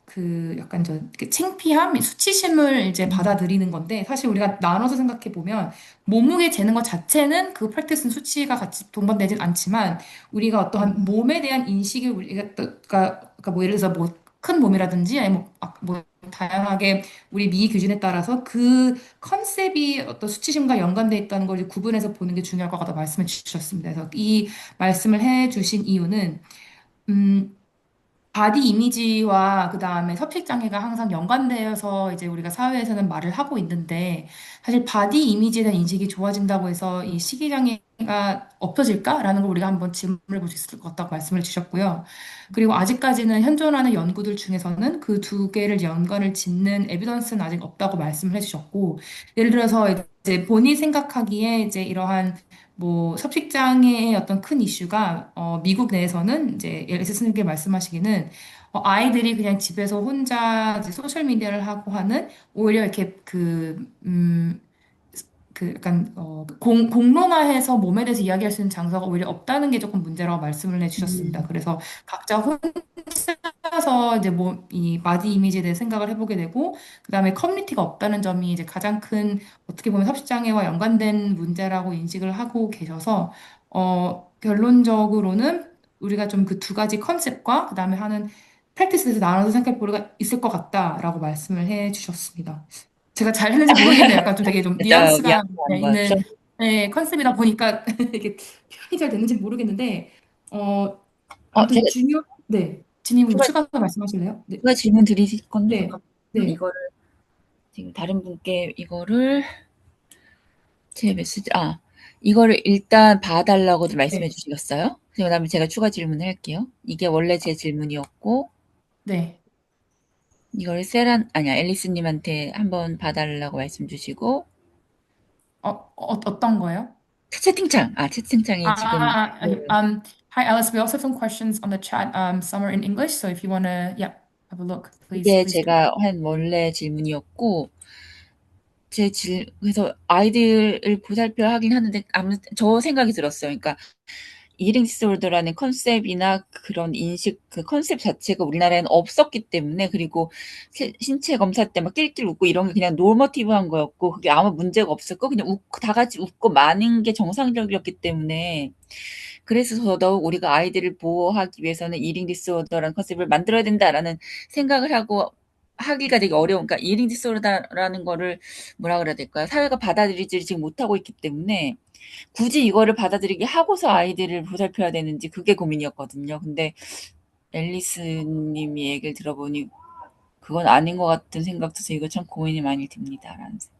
그 약간 그 창피함, 수치심을 이제 받아들이는 건데 사실 우리가 나눠서 생각해 보면 몸무게 재는 것 자체는 그 프랙티스는 수치가 같이 동반되진 않지만 우리가 어떠한 몸에 대한 인식을 우리가 그러니까 뭐 예를 들어서 뭐 큰 몸이라든지 아니면 뭐 다양하게 우리 미의 기준에 따라서 그 컨셉이 어떤 수치심과 연관돼 있다는 걸 이제 구분해서 보는 게 중요할 것 같다고 말씀해 주셨습니다. 그래서 이 말씀을 해 주신 이유는 바디 이미지와 그 다음에 섭식장애가 항상 연관되어서 이제 우리가 사회에서는 말을 하고 있는데 사실 바디 이미지에 대한 인식이 좋아진다고 해서 이 식이장애가 없어질까라는 걸 우리가 한번 질문을 볼 수 있을 것 같다고 말씀을 주셨고요. 그리고 아직까지는 현존하는 연구들 중에서는 그 두 개를 연관을 짓는 에비던스는 아직 없다고 말씀을 해주셨고 예를 들어서 이제 본인이 생각하기에 이제 이러한 뭐 섭식장애의 어떤 큰 이슈가 미국 내에서는 이제 에스스님께 말씀하시기는 아이들이 그냥 집에서 혼자 이제 소셜 미디어를 하고 하는 오히려 이렇게 그 약간 공론화해서 몸에 대해서 이야기할 수 있는 장소가 오히려 없다는 게 조금 문제라고 말씀을 해주셨습니다. 그래서 각자 혼자서 이제 뭐 이 바디 이미지에 대해 생각을 해보게 되고 그다음에 커뮤니티가 없다는 점이 이제 가장 큰 어떻게 보면 섭식장애와 연관된 문제라고 인식을 하고 계셔서 결론적으로는 우리가 좀 그 두 가지 컨셉과 그다음에 하는 프랙티스에서 나눠서 생각해 볼 필요가 있을 것 같다라고 말씀을 해주셨습니다. 제가 잘 했는지 모르겠네요. 약간 좀 되게 좀 뉘앙스가 있는 네, 컨셉이다 보니까 이게 표현이 잘 됐는지 모르겠는데 아무튼 네, 지님 추가서 말씀하실래요? 네. 제가 질문 드리실 건데 네. 이거를 지금 다른 분께 이거를 제 메시지 이거를 일단 봐달라고도 말씀해 주시겠어요? 그다음에 제가 추가 질문을 할게요. 이게 원래 제 질문이었고 네. 이걸 앨리스님한테 한번 봐달라고 말씀 주시고 어떤 거요? 채팅창에 지금 Hi Alice, we also have some questions on the chat. Some are in English, so if you wanna, have a look, please. 이게 제가 한 원래 질문이었고 그래서 아이들을 보살펴야 하긴 하는데 아무튼 저 생각이 들었어요. 그러니까 이팅 디스오더라는 컨셉이나 그런 인식 그 컨셉 자체가 우리나라에는 없었기 때문에 그리고 신체 검사 때 막 낄낄 웃고 이런 게 그냥 노머티브한 거였고 그게 아무 문제가 없었고 그냥 웃고 다 같이 웃고 마는 게 정상적이었기 때문에 그래서 더더욱 우리가 아이들을 보호하기 위해서는 이팅 디스오더라는 컨셉을 만들어야 된다라는 생각을 하고 하기가 되게 어려운 그러니까 이팅 디스오더라는 거를 뭐라 그래야 될까요? 사회가 받아들이지 지금 못하고 있기 때문에 굳이 이거를 받아들이게 하고서 아이들을 보살펴야 되는지 그게 고민이었거든요. 근데 앨리스 님이 얘기를 들어보니 그건 아닌 것 같은 생각 들어서 이거 참 고민이 많이 듭니다라는 생각.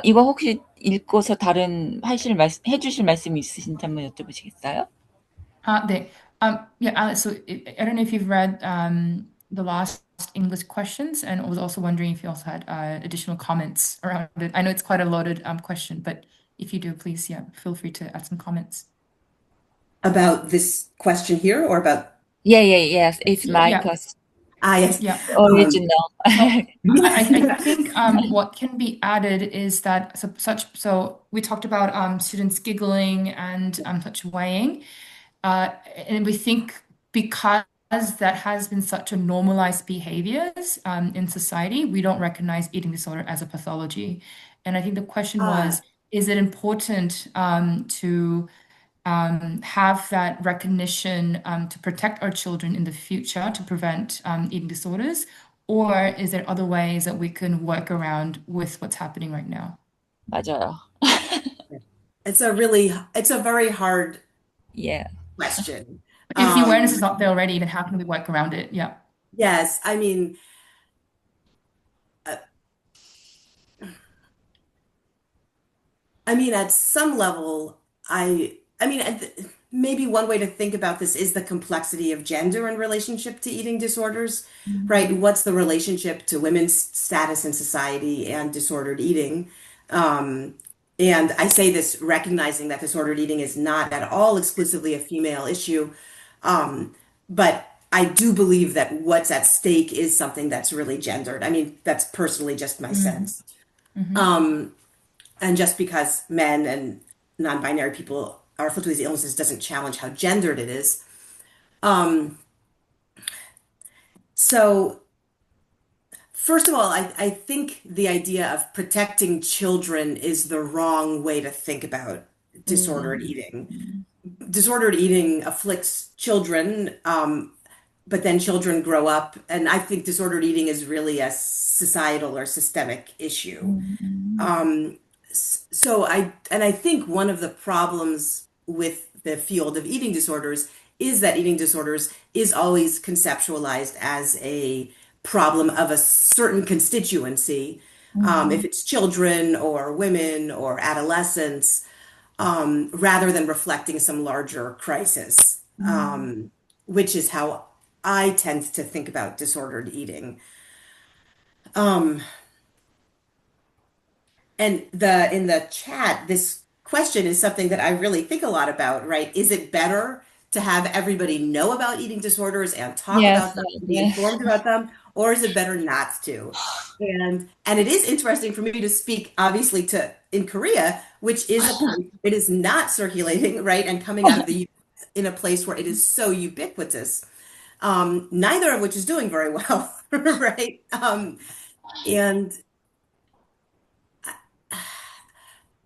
이거 혹시 읽고서 다른 해주실 말씀이 있으신지 한번 여쭤보시겠어요? 네. Yeah, so I don't know if you've read the last English questions, and I was also wondering if you also had additional comments around it. I know it's quite a loaded question, but if you do, please, yeah, feel free to add some comments. About this question here or about? Yes, it's my Yeah. question. Yes. Yeah. Original. I think what can be added is that so we talked about students giggling and such weighing, and we think because that has been such a normalized behaviors in society, we don't recognize eating disorder as a pathology. And I think the question was, is it important to have that recognition to protect our children in the future to prevent eating disorders? Or is there other ways that we can work around with what's happening right now? 맞아요. It's a very hard question. If the awareness is not there already, then how can we work around it? Yeah. Yes, I mean, at some level, maybe one way to think about this is the complexity of gender in relationship to eating disorders, right? What's the relationship to women's status in society and disordered eating? And I say this recognizing that disordered eating is not at all exclusively a female issue. But I do believe that what's at stake is something that's really gendered. I mean, that's personally just my sense. And just because men and non-binary people are afflicted with these illnesses doesn't challenge how gendered it is. So first of all, I think the idea of protecting children is the wrong way to think about disordered eating. Disordered eating afflicts children, but then children grow up, and I think disordered eating is really a societal or systemic issue. I think one of the problems with the field of eating disorders is that eating disorders is always conceptualized as a problem of a certain constituency, if it's children or women or adolescents, rather than reflecting some larger crisis, which is how I tend to think about disordered eating. And in the chat, this question is something that I really think a lot about, right? Is it better to have everybody know about eating disorders and talk about them, be informed about them, or is it better not to? And it is interesting for me to speak, obviously, in Korea, which is it is not circulating, right, and coming out of the US in a place where it is so ubiquitous, neither of which is doing very well, right?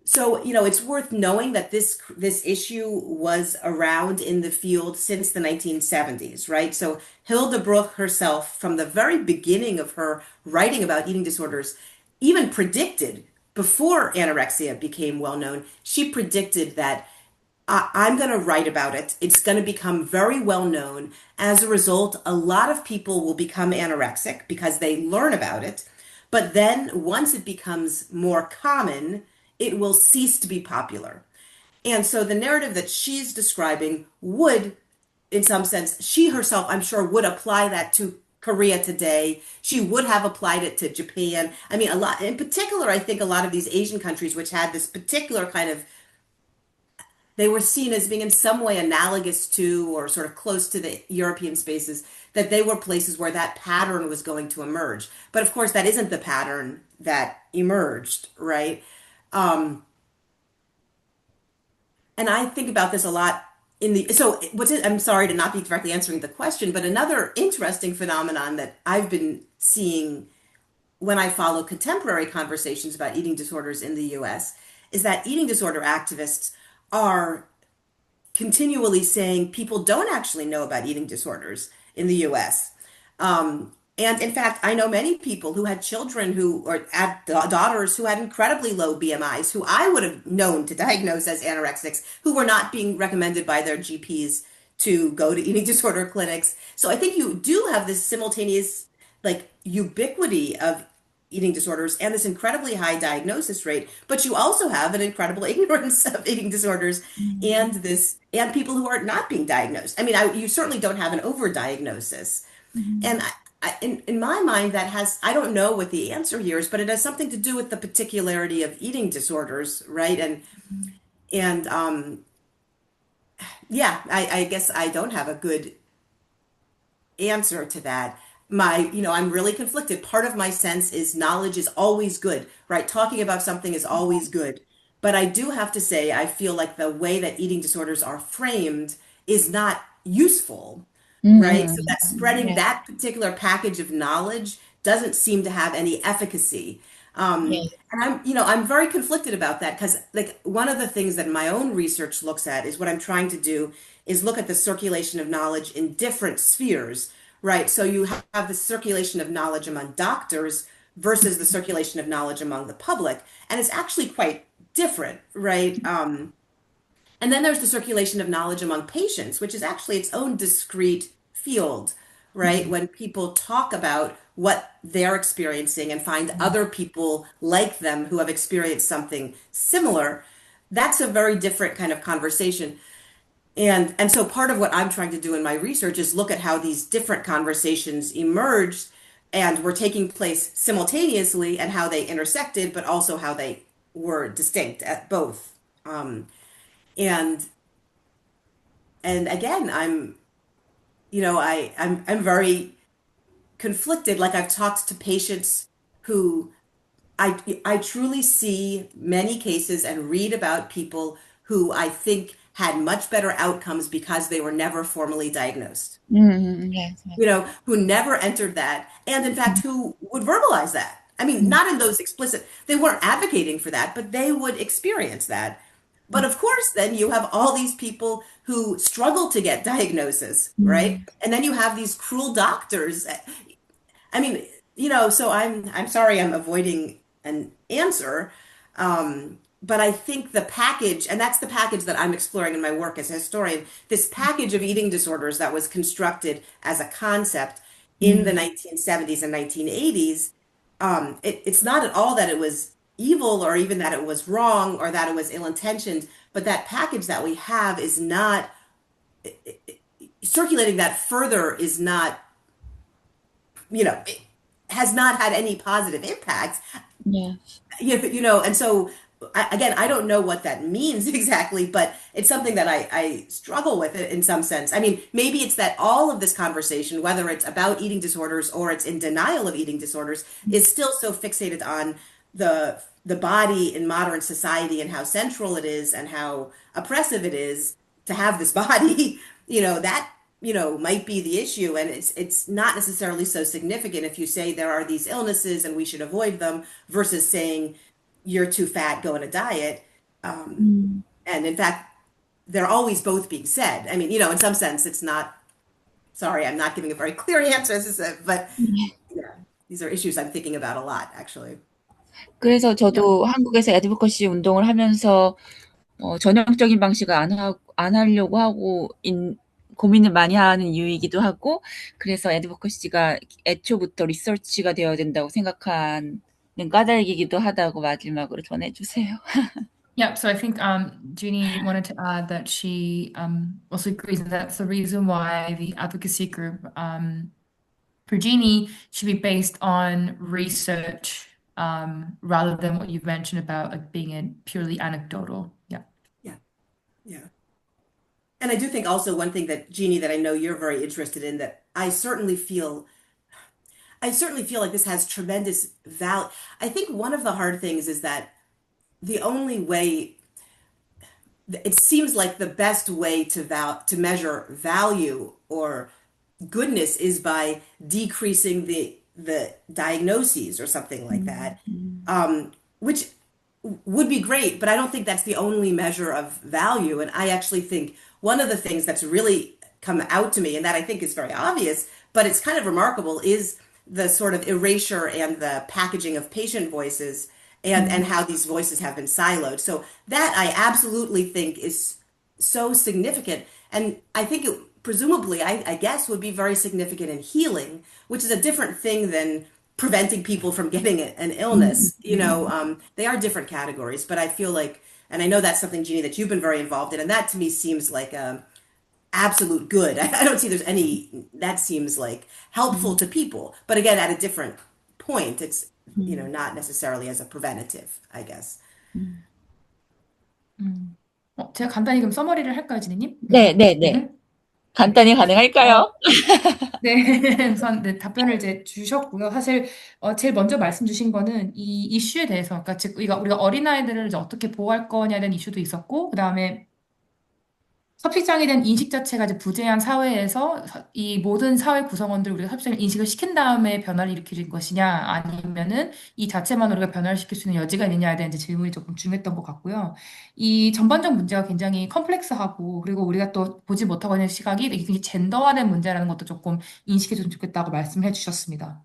So, it's worth knowing that this issue was around in the field since the 1970s, right? So Hilde Bruch herself, from the very beginning of her writing about eating disorders, even predicted, before anorexia became well known, she predicted that I'm going to write about it. It's going to become very well known. As a result, a lot of people will become anorexic because they learn about it. But then once it becomes more common, it will cease to be popular. And so the narrative that she's describing would, in some sense, she herself, I'm sure, would apply that to Korea today. She would have applied it to Japan. I mean, a lot, in particular, I think a lot of these Asian countries, which had this particular kind of, they were seen as being in some way analogous to or sort of close to the European spaces, that they were places where that pattern was going to emerge. But of course, that isn't the pattern that emerged, right? And I think about this a lot I'm sorry to not be directly answering the question, but another interesting phenomenon that I've been seeing when I follow contemporary conversations about eating disorders in the US is that eating disorder activists are continually saying people don't actually know about eating disorders in the US. And in fact, I know many people who had children daughters who had incredibly low BMIs, who I would have known to diagnose as anorexics, who were not being recommended by their GPs to go to eating disorder clinics. So I think you do have this simultaneous, like, ubiquity of eating disorders and this incredibly high diagnosis rate, but you also have an incredible ignorance of eating disorders and people who are not being diagnosed. I mean, you certainly don't have an overdiagnosis. And in my mind, I don't know what the answer here is, but it has something to do with the particularity of eating disorders, right? And I guess I don't have a good answer to that. I'm really conflicted. Part of my sense is knowledge is always good, right? Talking about something is always good. But I do have to say, I feel like the way that eating disorders are framed is not useful, right? So that spreading that particular package of knowledge doesn't seem to have any efficacy. And I'm very conflicted about that because, like, one of the things that my own research looks at is what I'm trying to do is look at the circulation of knowledge in different spheres, right? So you have the circulation of knowledge among doctors versus the circulation of knowledge among the public, and it's actually quite different, right? And then there's the circulation of knowledge among patients, which is actually its own discrete field, right? When people talk about what they're experiencing and find other people like them who have experienced something similar, that's a very different kind of conversation. And so part of what I'm trying to do in my research is look at how these different conversations emerged and were taking place simultaneously and how they intersected, but also how they were distinct at both. And again, I'm very conflicted. Like, I've talked to patients who I truly see many cases and read about people who I think had much better outcomes because they were never formally diagnosed. Yes. Who never entered that, and in fact, who would verbalize that. I mean, not in those explicit, they weren't advocating for that, but they would experience that. But of course, then you have all these people who struggle to get diagnosis, right? And then you have these cruel doctors. I mean, so I'm sorry I'm avoiding an answer. But I think the package, and that's the package that I'm exploring in my work as a historian, this package of eating disorders that was constructed as a concept in the 1970s and 1980s, it's not at all that it was evil or even that it was wrong or that it was ill-intentioned, but that package that we have is not, circulating that further is not, it has not had any positive impact. Yes. And so again, I don't know what that means exactly, but it's something that I struggle with in some sense. I mean, maybe it's that all of this conversation, whether it's about eating disorders or it's in denial of eating disorders, is still so fixated on the body in modern society and how central it is and how oppressive it is to have this body, that might be the issue. And it's not necessarily so significant if you say there are these illnesses and we should avoid them versus saying you're too fat, go on a diet. And in fact, they're always both being said. I mean, in some sense, it's not, sorry, I'm not giving a very clear answer, as I said, but these are issues I'm thinking about a lot, actually. 그래서 저도 한국에서 애드보커시 운동을 하면서 전형적인 방식을 안 하려고 하고 고민을 많이 하는 이유이기도 하고, 그래서 애드보커시가 애초부터 리서치가 되어야 된다고 생각하는 까닭이기도 하다고 마지막으로 전해주세요. Yeah, so I think Jeannie wanted to add that she also agrees that that's the reason why the advocacy group for Jeannie should be based on research rather than what you've mentioned about being purely anecdotal. Yeah. And I do think also one thing that, Jeannie, that I know you're very interested in, that I certainly feel, I certainly feel like this has tremendous value. I think one of the hard things is that the only way, it seems like the best way to measure value or goodness is by decreasing the diagnoses or something like that, which would be great, but I don't think that's the only measure of value. And I actually think one of the things that's really come out to me, and that I think is very obvious, but it's kind of remarkable, is the sort of erasure and the packaging of patient voices and how these voices have been siloed. So that I absolutely think is so significant. And I think it presumably, I guess, would be very significant in healing, which is a different thing than preventing people from getting an illness. You know, they are different categories, but I feel like, and I know that's something, Jeannie, that you've been very involved in, and that to me seems like absolute good. I don't see there's any, that seems like helpful to people. But again, at a different point, it's, you know, not necessarily as a preventative, I guess. 제가 간단히 그럼 서머리를 할까요, 지니님? 네, 네, 네. 간단히 가능할까요? 네, 우선 네, 답변을 이제 주셨고요. 사실 제일 먼저 말씀 주신 거는 이 이슈에 대해서, 그러니까 즉 우리가 어린아이들을 이제 어떻게 보호할 거냐에 대한 이슈도 있었고, 그다음에 섭식장애에 대한 인식 자체가 이제 부재한 사회에서 이 모든 사회 구성원들 우리가 섭식장애 인식을 시킨 다음에 변화를 일으킬 것이냐, 아니면은 이 자체만 우리가 변화를 시킬 수 있는 여지가 있느냐에 대한 이제 질문이 조금 중요했던 것 같고요. 이 전반적 문제가 굉장히 컴플렉스하고, 그리고 우리가 또 보지 못하고 있는 시각이 이게 굉장히 젠더화된 문제라는 것도 조금 인식해줬으면 좋겠다고 말씀해 주셨습니다.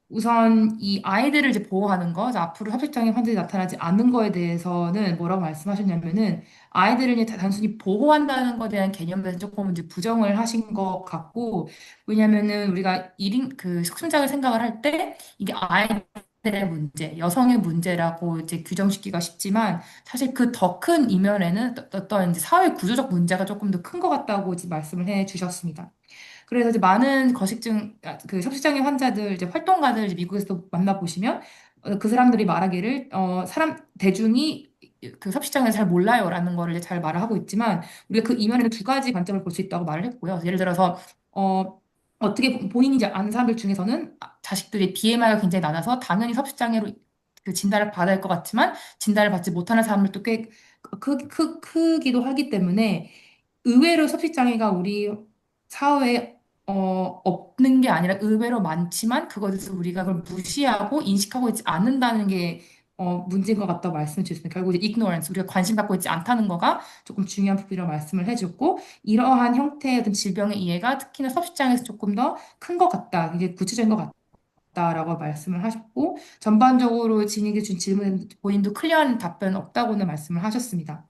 우선 이 아이들을 이제 보호하는 거, 앞으로 섭식장애 환자들이 나타나지 않는 거에 대해서는 뭐라고 말씀하셨냐면은 아이들을 이제 단순히 보호한다는 것에 대한 개념에서 조금 이제 부정을 하신 것 같고, 왜냐면은 우리가 1인 그 섭식장애 생각을 할 때 이게 아이들의 문제, 여성의 문제라고 이제 규정짓기가 쉽지만 사실 그 더 큰 이면에는 어떤 이제 사회 구조적 문제가 조금 더 큰 것 같다고 이제 말씀을 해 주셨습니다. 그래서 이제 많은 그 섭식장애 환자들, 이제 활동가들 이제 미국에서도 만나보시면, 그 사람들이 말하기를, 대중이 그 섭식장애를 잘 몰라요라는 거를 이제 잘 말을 하고 있지만, 우리가 그 이면에는 두 가지 관점을 볼 수 있다고 말을 했고요. 예를 들어서, 어떻게 본인이 이제 아는 사람들 중에서는 자식들이 BMI가 굉장히 낮아서 당연히 섭식장애로 그 진단을 받아야 할 것 같지만, 진단을 받지 못하는 사람들도 꽤 크기도 하기 때문에, 의외로 섭식장애가 우리 사회에 없는 게 아니라 의외로 많지만 그것에 대해서 우리가 그걸 무시하고 인식하고 있지 않는다는 게 문제인 것 같다고 말씀을 주셨습니다. 결국 이제 ignorance, 우리가 관심 갖고 있지 않다는 거가 조금 중요한 부분이라고 말씀을 해줬고, 이러한 형태의 어떤 질병의 이해가 특히나 섭식장애에서 조금 더 큰 것 같다, 이게 구체적인 것 같다라고 말씀을 하셨고, 전반적으로 진익이 준 질문 본인도 클리어한 답변 없다고는 말씀을 하셨습니다.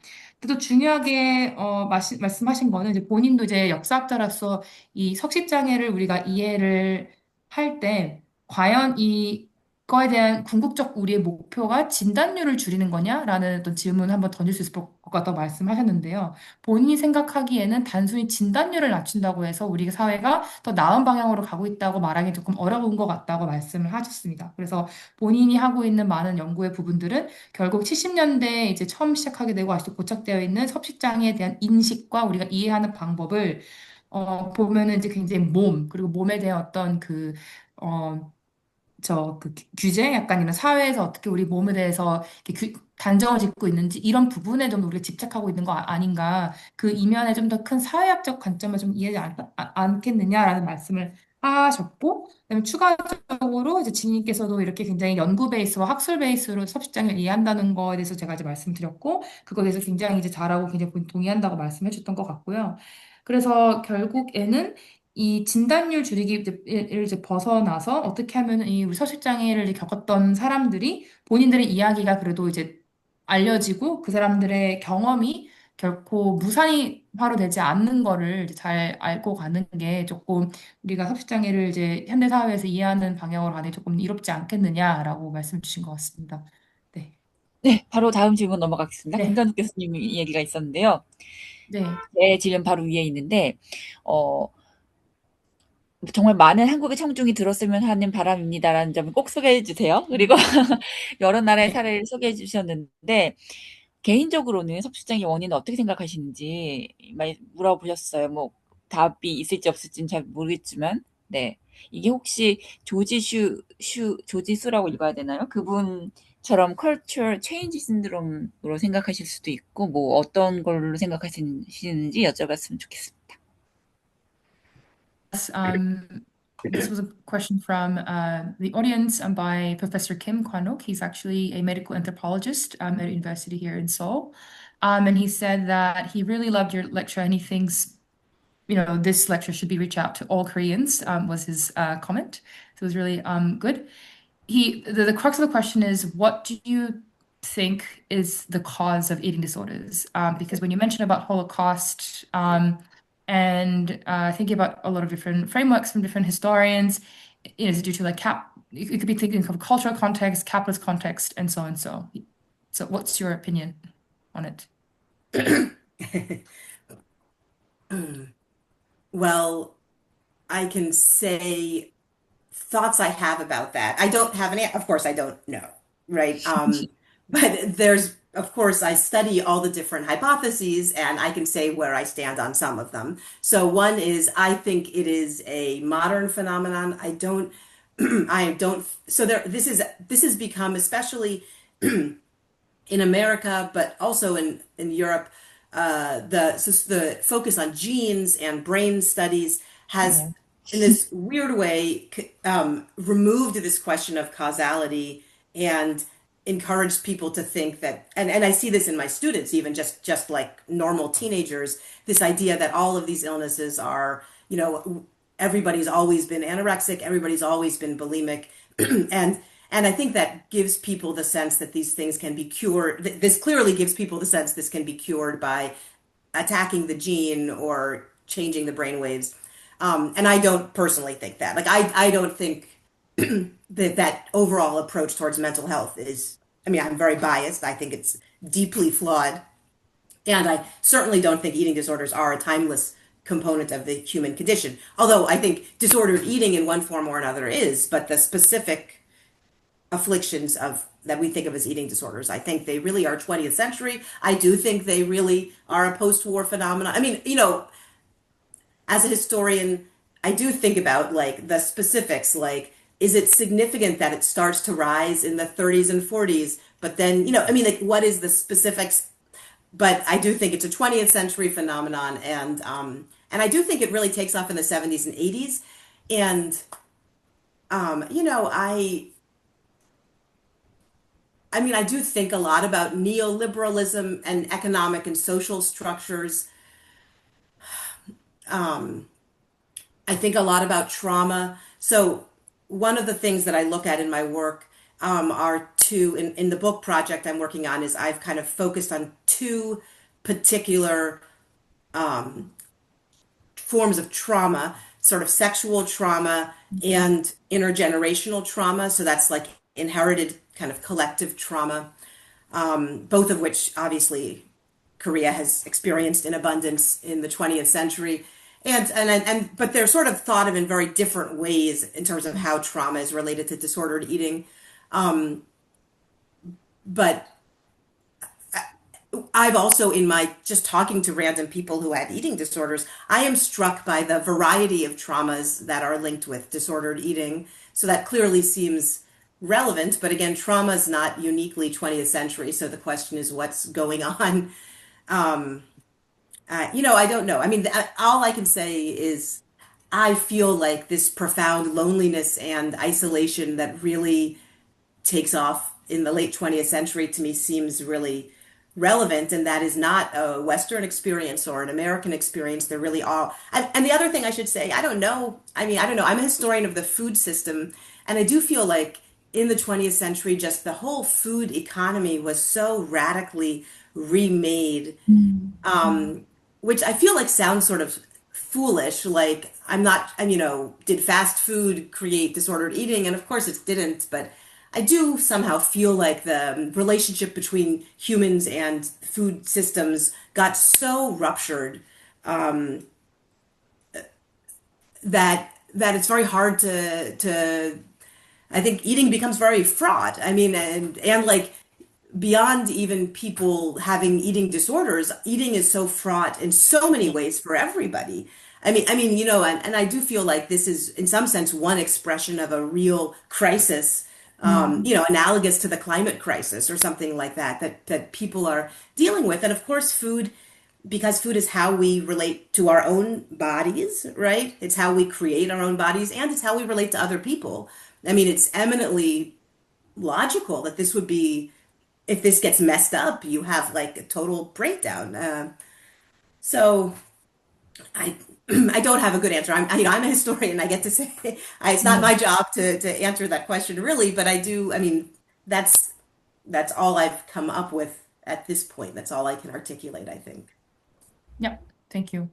또 중요하게 말씀하신 거는 이제 본인도 이제 역사학자로서 이 석식장애를 우리가 이해를 할 때 과연 이거에 대한 궁극적 우리의 목표가 진단율을 줄이는 거냐라는 어떤 질문을 한번 던질 수 있을 것 같다고 말씀하셨는데요. 본인이 생각하기에는 단순히 진단율을 낮춘다고 해서 우리 사회가 더 나은 방향으로 가고 있다고 말하기 조금 어려운 것 같다고 말씀을 하셨습니다. 그래서 본인이 하고 있는 많은 연구의 부분들은 결국 70년대에 이제 처음 시작하게 되고 아직도 고착되어 있는 섭식장애에 대한 인식과 우리가 이해하는 방법을 보면은 이제 굉장히 그리고 몸에 대한 어떤 규제, 약간 이런 사회에서 어떻게 우리 몸에 대해서 이렇게 단정을 짓고 있는지 이런 부분에 좀 우리가 집착하고 있는 거 아닌가, 그 이면에 좀 더 큰 사회학적 관점을 좀 이해하지 않겠느냐라는 말씀을 하셨고, 그다음에 추가적으로 이제 지님께서도 이렇게 굉장히 연구 베이스와 학술 베이스로 섭식장애를 이해한다는 거에 대해서 제가 이제 말씀드렸고, 그거에 대해서 굉장히 이제 잘하고 굉장히 동의한다고 말씀해 줬던 것 같고요. 그래서 결국에는 이 진단율 줄이기를 이제 벗어나서 어떻게 하면 이 우리 서식장애를 겪었던 사람들이 본인들의 이야기가 그래도 이제 알려지고 그 사람들의 경험이 결코 무산화로 되지 않는 거를 이제 잘 알고 가는 게 조금 우리가 섭식장애를 이제 현대 사회에서 이해하는 방향으로 가는 게 조금 이롭지 않겠느냐라고 말씀 주신 것 같습니다. 네. 네, 바로 다음 질문 넘어가겠습니다. 네. 김단욱 교수님 얘기가 있었는데요. 네. 제 질문 바로 위에 있는데, 정말 많은 한국의 청중이 들었으면 하는 바람입니다라는 점을 꼭 소개해 주세요. 그리고 여러 나라의 네. 사례를 소개해 주셨는데, 개인적으로는 섭식장애 원인은 어떻게 생각하시는지 많이 물어보셨어요. 뭐 답이 있을지 없을지는 잘 모르겠지만. 네. 이게 혹시 조지수라고 읽어야 되나요? 그분처럼 culture change 신드롬으로 생각하실 수도 있고, 뭐 어떤 걸로 생각하시는지 여쭤봤으면 좋겠습니다. Yes, this was a question from the audience by Professor Kim Kwanok. He's actually a medical anthropologist at a university here in Seoul. And he said that he really loved your lecture and he thinks, this lecture should be reached out to all Koreans, was his comment. So it was really good. The crux of the question is, what do you think is the cause of eating disorders? Because when you mention about Holocaust, and thinking about a lot of different frameworks from different historians, is it due to it could be thinking of cultural context, capitalist context, and so on. So what's your opinion on it? Well, I can say thoughts I have about that. I don't have any, of course, I don't know, right? But of course, I study all the different hypotheses and I can say where I stand on some of them. So one is, I think it is a modern phenomenon. This has become, especially in America, but also in Europe, the focus on genes and brain studies has, in this weird way, removed this question of causality and encouraged people to think that, and I see this in my students, even just like normal teenagers, this idea that all of these illnesses are, everybody's always been anorexic, everybody's always been bulimic, and I think that gives people the sense that these things can be cured. This clearly gives people the sense this can be cured by attacking the gene or changing the brain waves. And I don't personally think that. Like, I don't think that overall approach towards mental health is, I'm very biased. I think it's deeply flawed. And I certainly don't think eating disorders are a timeless component of the human condition. Although I think disordered eating in one form or another is, but the specific afflictions that we think of as eating disorders, I think they really are 20th century. I do think they really are a post-war phenomenon. As a historian, I do think about like the specifics, like, is it significant that it starts to rise in the 30s and 40s? But then, what is the specifics? But I do think it's a 20th century phenomenon. And I do think it really takes off in the 70s and 80s. And, I do think a lot about neoliberalism and economic and social structures. I think a lot about trauma. So one of the things that I look at in my work are in the book project I'm working on, is I've kind of focused on two particular forms of trauma, sort of sexual trauma and intergenerational trauma. So that's like inherited kind of collective trauma, both of which obviously Korea has experienced in abundance in the 20th century. But they're sort of thought of in very different ways in terms of how trauma is related to disordered eating. But I've also, in my just talking to random people who had eating disorders, I am struck by the variety of traumas that are linked with disordered eating. So that clearly seems relevant. But again, trauma is not uniquely 20th century. So the question is, what's going on? I don't know. All I can say is I feel like this profound loneliness and isolation that really takes off in the late 20th century to me seems really relevant. And that is not a Western experience or an American experience. They're really all. And the other thing I should say, I don't know. I don't know. I'm a historian of the food system. And I do feel like in the 20th century, just the whole food economy was so radically remade, which I feel like sounds sort of foolish. Like, did fast food create disordered eating? And of course it didn't, but I do somehow feel like the relationship between humans and food systems got so ruptured that it's very hard to I think eating becomes very fraught. And like, beyond even people having eating disorders, eating is so fraught in so many ways for everybody. I mean, and I do feel like this is, in some sense, one expression of a real crisis, analogous to the climate crisis or something like that, that people are dealing with. And of course, because food is how we relate to our own bodies, right? It's how we create our own bodies, and it's how we relate to other people. I mean, it's eminently logical that this would be, if this gets messed up, you have like a total breakdown. So I I don't have a good answer. I'm a historian. I get to say it's not my job to answer that question really, but I do. I mean, that's that's all I've come up with at this point. That's all I can articulate, I think. Yeah, thank you.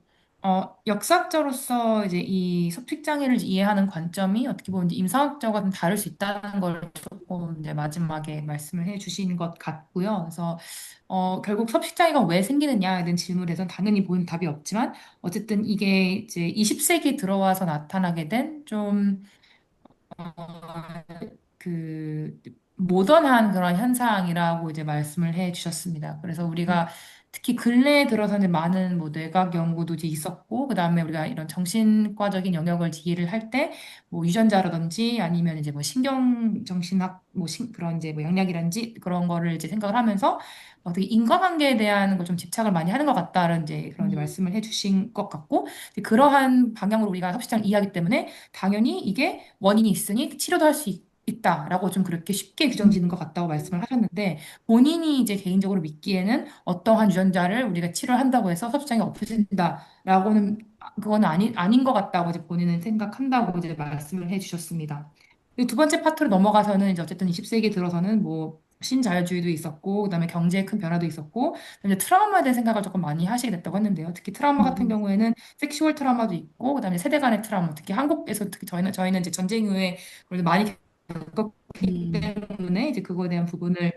역사학자로서 이제 이 섭식장애를 이해하는 관점이 어떻게 보면 이제 임상학자와 좀 다를 수 있다는 걸 조금 이제 마지막에 말씀을 해 주신 것 같고요. 그래서 결국 섭식장애가 왜 생기느냐에 대한 질문에 대해서는 당연히 보이는 답이 없지만 어쨌든 이게 이제 20세기 들어와서 나타나게 된좀 그 모던한 그런 현상이라고 이제 말씀을 해 주셨습니다. 그래서 우리가 특히 근래에 들어서는 많은 뭐 뇌과학 연구도 이제 있었고, 그다음에 우리가 이런 정신과적인 영역을 이해를 할 때, 뭐 유전자라든지 아니면 이제 뭐 신경정신학 그런 이제 뭐 영역이라든지 그런 거를 이제 생각을 하면서 어떻게 인과관계에 대한 걸 좀 집착을 많이 하는 것 같다는 이제 그런 이제 말씀을 해주신 것 같고, 이제 그러한 방향으로 우리가 섭식장을 이해하기 때문에 당연히 이게 원인이 있으니 치료도 할 수 있다라고 좀 그렇게 쉽게 규정 짓는 것 같다고 말씀을 하셨는데 본인이 이제 개인적으로 믿기에는 어떠한 유전자를 우리가 치료한다고 해서 섭식장이 없어진다라고는 그거는 아닌 것 같다고 이제 본인은 생각한다고 이제 말씀을 해주셨습니다. 그리고 두 번째 파트로 넘어가서는 이제 어쨌든 20세기 들어서는 뭐 신자유주의도 있었고 그다음에 경제의 큰 변화도 있었고 이제 트라우마에 대한 생각을 조금 많이 하시게 됐다고 했는데요. 특히 트라우마 같은 경우에는 섹슈얼 트라우마도 있고 그다음에 세대 간의 트라우마 특히 한국에서 특히 저희는 이제 전쟁 이후에 그걸 많이 겪었기 때문에 이제 그거에 대한 부분을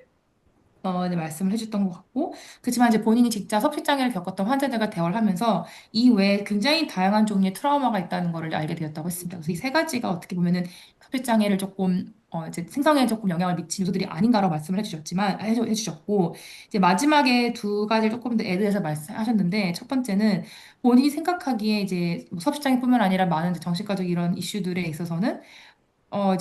이제 말씀을 해줬던 것 같고 그렇지만 이제 본인이 직접 섭식장애를 겪었던 환자들과 대화를 하면서 이 외에 굉장히 다양한 종류의 트라우마가 있다는 것을 알게 되었다고 했습니다. 그래서 이 세 가지가 어떻게 보면은 섭식장애를 조금 이제 생성에 조금 영향을 미친 요소들이 아닌가라고 말씀을 해주셨고 이제 마지막에 두 가지를 조금 더 애드해서 말씀하셨는데 첫 번째는 본인이 생각하기에 이제 뭐 섭식장애뿐만 아니라 많은 이제 정신과적 이런 이슈들에 있어서는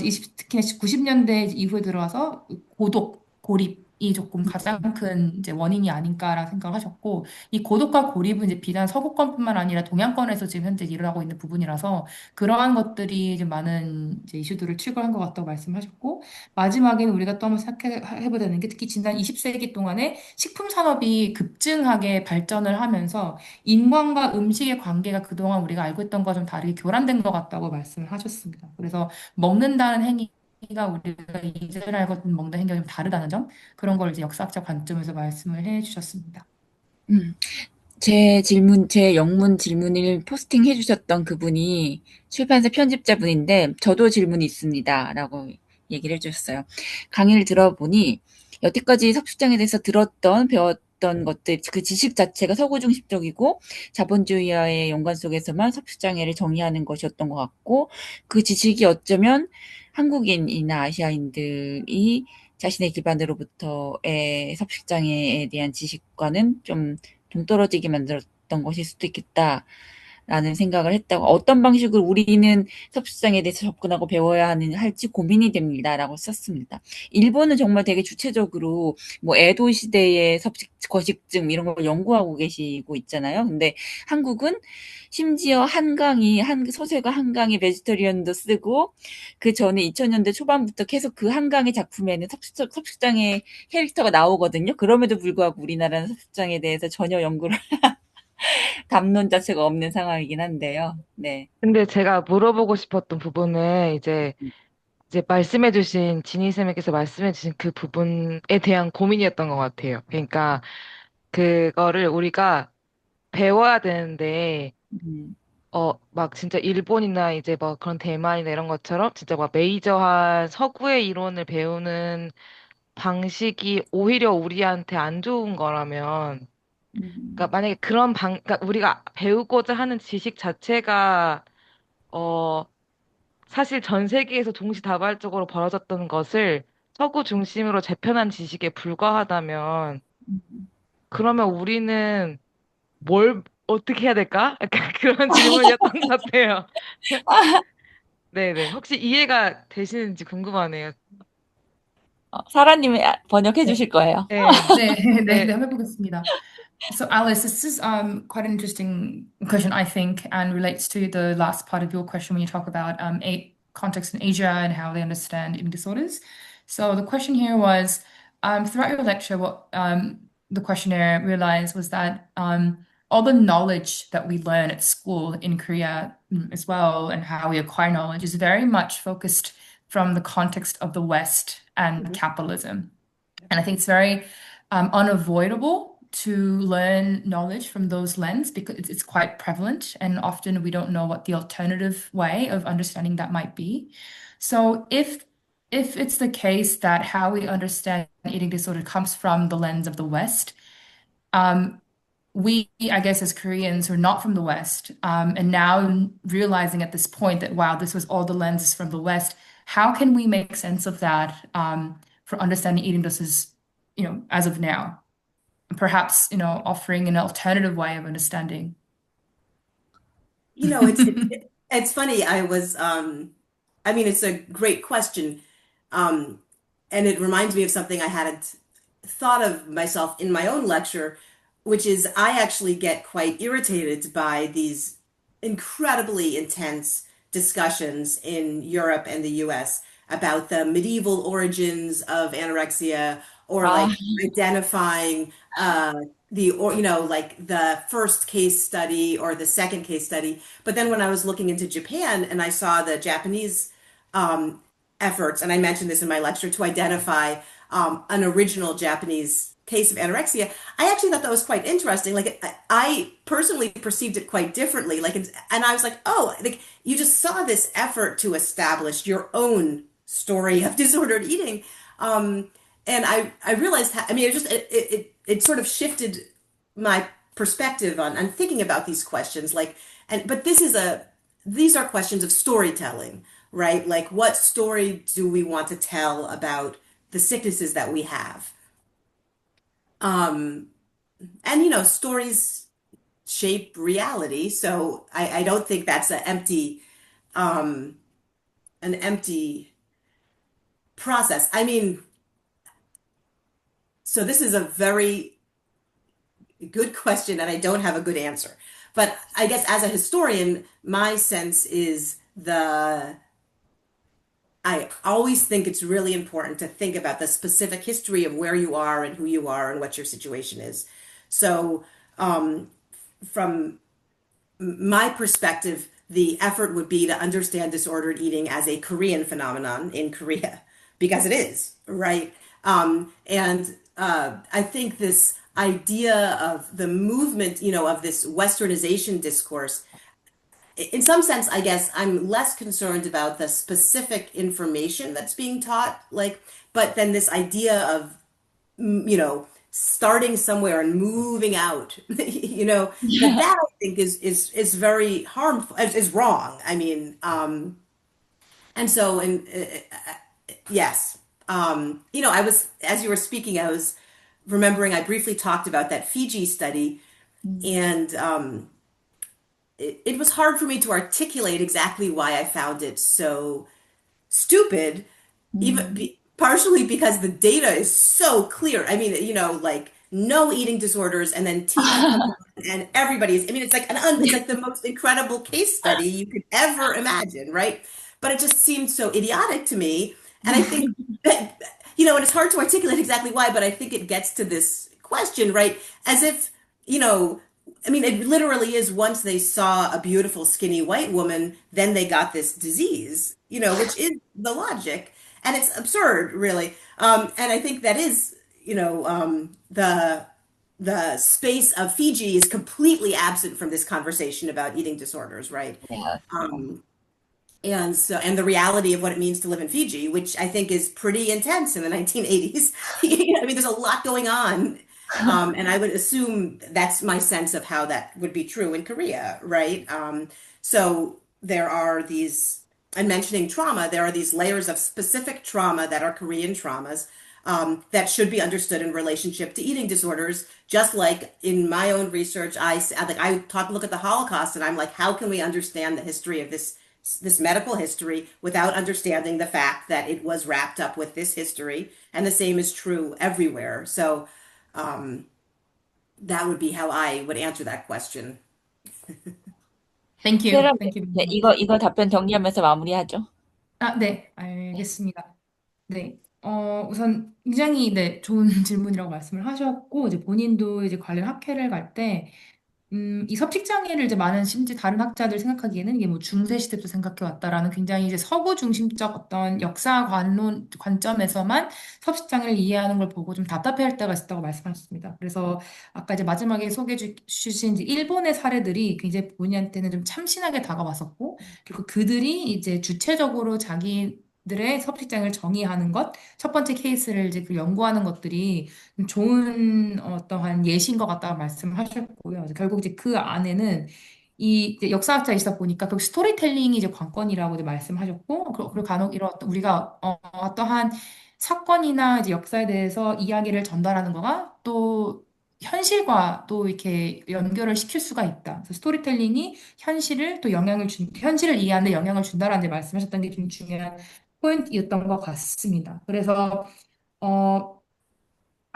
이제 특히나 90년대 이후에 들어와서 고독, 고립이 조금 가장 큰 이제 원인이 아닌가라는 생각을 하셨고, 이 고독과 고립은 이제 비단 서구권뿐만 아니라 동양권에서 지금 현재 일어나고 있는 부분이라서 그러한 것들이 좀 많은 이제 이슈들을 트리거한 것 같다고 말씀하셨고, 마지막에는 우리가 또 한번 생각해봐야 되는 게 특히 지난 20세기 동안에 식품 산업이 급증하게 발전을 하면서 인간과 음식의 관계가 그동안 우리가 알고 있던 것과 좀 다르게 교란된 것 같다고 말씀을 하셨습니다. 그래서 먹는다는 행위가 우리가 이전에 알고 있던 먹는 행위가 좀 다르다는 점 그런 걸 이제 역사학적 관점에서 말씀을 해주셨습니다. 제 영문 질문을 포스팅 해주셨던 그분이 출판사 편집자분인데, 저도 질문이 있습니다. 라고 얘기를 해주셨어요. 강의를 들어보니, 여태까지 섭식장에 대해서 배웠던 것들, 그 지식 자체가 서구 중심적이고, 자본주의와의 연관 속에서만 섭식장애를 정의하는 것이었던 것 같고, 그 지식이 어쩌면 한국인이나 아시아인들이 자신의 기반으로부터의 섭식장애에 대한 지식과는 좀 동떨어지게 만들었던 것일 수도 있겠다라는 생각을 했다고 어떤 방식으로 우리는 섭식장애에 대해서 접근하고 배워야 할지 고민이 됩니다라고 썼습니다. 일본은 정말 되게 주체적으로 뭐 에도 시대의 거식증 이런 걸 연구하고 계시고 있잖아요. 근데 한국은 심지어 서세가 한강이 베지터리언도 쓰고 그 전에 2000년대 초반부터 계속 그 한강의 작품에는 섭식장애 캐릭터가 나오거든요. 그럼에도 불구하고 우리나라는 섭식장애에 대해서 전혀 연구를 담론 자체가 없는 상황이긴 한데요. 네. 근데 제가 물어보고 싶었던 부분은 이제 말씀해주신 지니쌤께서 말씀해주신 그 부분에 대한 고민이었던 것 같아요. 그러니까 그거를 우리가 배워야 되는데 막 진짜 일본이나 이제 뭐 그런 대만이나 이런 것처럼 진짜 막 메이저한 서구의 이론을 배우는 방식이 오히려 우리한테 안 좋은 거라면, 그러니까 만약에 그러니까 우리가 배우고자 하는 지식 자체가 어 사실 전 세계에서 동시다발적으로 벌어졌던 것을 서구 중심으로 재편한 지식에 불과하다면, 그러면 우리는 뭘 어떻게 해야 될까? 약간 그런 질문이었던 것 같아요. 네네. 혹시 이해가 되시는지 궁금하네요. 사라님이 번역해 네, 주실 거예요. 네. 네, 네, 네. 네, 한번 해보겠습니다. So Alice, this is quite an interesting question, I think, and relates to the last part of your question when you talk about context in Asia and how they understand eating disorders. So the question here was, throughout your lecture, what the questionnaire realized was that all the knowledge that we learn at school in Korea as well, and how we acquire knowledge, is very much focused from the context of the West and capitalism. And I think it's very unavoidable to learn knowledge from those lenses because it's quite prevalent, and often we don't know what the alternative way of understanding that might be. So if it's the case that how we understand eating disorder comes from the lens of the West, we, I guess, as Koreans who are not from the West, and now realizing at this point that, wow, this was all the lenses from the West, how can we make sense of that for understanding eating disorders, as of now? Perhaps, offering an alternative way of understanding. It's funny. I mean, it's a great question. And it reminds me of something I hadn't thought of myself in my own lecture, which is I actually get quite irritated by these incredibly intense discussions in Europe and the US about the medieval origins of anorexia or like identifying like the first case study or the second case study. But then when I was looking into Japan and I saw the Japanese efforts, and I mentioned this in my lecture, to identify an original Japanese case of anorexia, I actually thought that was quite interesting. Like I personally perceived it quite differently. And I was like, oh, like you just saw this effort to establish your own story of disordered eating. And I realized, I mean, it sort of shifted my perspective on thinking about these questions. But these are questions of storytelling, right? Like, what story do we want to tell about the sicknesses that we have? And stories shape reality. So I don't think that's an empty process. I mean, so this is a very good question, and I don't have a good answer. But I guess as a historian, my sense is I always think it's really important to think about the specific history of where you are and who you are and what your situation is. So, from my perspective, the effort would be to understand disordered eating as a Korean phenomenon in Korea, because it is, right? I think this idea of the movement, of this Westernization discourse, in some sense, I guess I'm less concerned about the specific information that's being taught, but then this idea of, starting somewhere and moving out, that I think is very harmful, is wrong. I mean, and so, yes, I was, as you were speaking, I was remembering I briefly talked about that Fiji study, and it was hard for me to articulate exactly why I found it so stupid, partially because the data is so clear. I mean, like no eating disorders, and then TV comes on and everybody's. I mean, it's like it's like the most incredible case study you could ever imagine, right? But it just seemed so idiotic to me, and I think that, and it's hard to articulate exactly why, but I think it gets to this question, right? As if, I mean, it literally is once they saw a beautiful, skinny white woman, then they got this disease, which is the logic. And it's absurd, really. And I think that is, the space of Fiji is completely absent from this conversation about eating disorders, right? Yeah. And the reality of what it means to live in Fiji, which I think is pretty intense in the 1980s. I mean, there's a lot going on. And I would assume that's my sense of how that would be true in Korea, right? So there are these, and mentioning trauma, there are these layers of specific trauma that are Korean traumas. that should be understood in relationship to eating disorders. Just like in my own research, I look at the Holocaust, and I'm like, how can we understand the history of this medical history without understanding the fact that it was wrapped up with this history? And the same is true everywhere. So that would be how I would answer that question. Thank you. 세라, Thank you. 네, 이거 답변 정리하면서 마무리하죠. 네, 알겠습니다. 네, 우선 굉장히 네, 좋은 질문이라고 말씀을 하셨고, 이제 본인도 이제 관련 학회를 갈 때, 이 섭식장애를 이제 많은 심지어 다른 학자들 생각하기에는 이게 뭐 중세 시대부터 생각해 왔다라는 굉장히 이제 서구 중심적 어떤 역사 관점에서만 섭식장애를 이해하는 걸 보고 좀 답답해할 때가 있었다고 말씀하셨습니다. 그래서 아까 이제 마지막에 소개해 주신 이제 일본의 사례들이 굉장히 본인한테는 좀 참신하게 다가왔었고, 그리고 그들이 이제 주체적으로 자기들의 섭식장애를 정의하는 것, 첫 번째 케이스를 이제 그 연구하는 것들이 좋은 어떠한 예시인 것 같다고 말씀하셨고요. 그래서 결국 이제 그 안에는 이제 역사학자이시다 보니까 그 스토리텔링이 이제 관건이라고 이제 말씀하셨고, 그리고 간혹 이런 우리가 어떠한 사건이나 이제 역사에 대해서 이야기를 전달하는 거가 또 현실과 또 이렇게 연결을 시킬 수가 있다. 그래서 스토리텔링이 현실을 또 현실을 이해하는 데 영향을 준다라는 이제 말씀하셨던 게 좀 중요한 포인트였던 것 같습니다. 그래서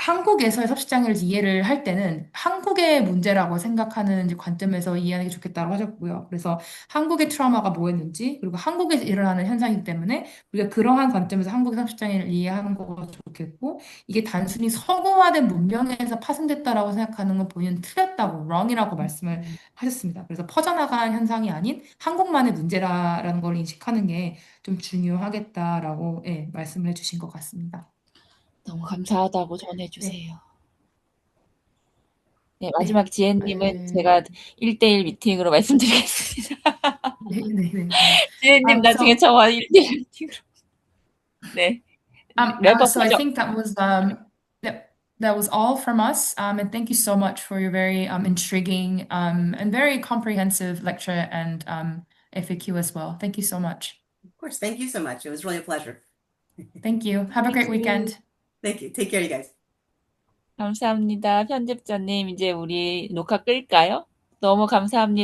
한국에서의 섭식장애를 이해를 할 때는 한국의 문제라고 생각하는 이제 관점에서 이해하는 게 좋겠다고 하셨고요. 그래서 한국의 트라우마가 뭐였는지, 그리고 한국에서 일어나는 현상이기 때문에 우리가 그러한 관점에서 한국의 섭식장애를 이해하는 거가 좋겠고, 이게 단순히 서구화된 문명에서 파생됐다라고 생각하는 건 본인은 틀렸다고, wrong이라고 말씀을 하셨습니다. 그래서 퍼져나간 현상이 아닌 한국만의 문제라는 걸 인식하는 게 좀 중요하겠다라고 말씀을 해주신 것 같습니다. 너무 감사하다고 전해주세요. 네, 마지막 지혜님은 제가 1대1 미팅으로 말씀드리겠습니다. 네. 지혜님 나중에 저와 1대1 미팅으로. 네. So I think that was all from us. And thank you so much for your very intriguing and very comprehensive lecture and FAQ as well. Thank you so much. Of course, thank you so much. It was really a pleasure. Thank you. Have a great weekend. Thank you. Take care, you guys. 감사합니다. 편집자님, 이제 우리 녹화 끌까요? 너무 감사합니다.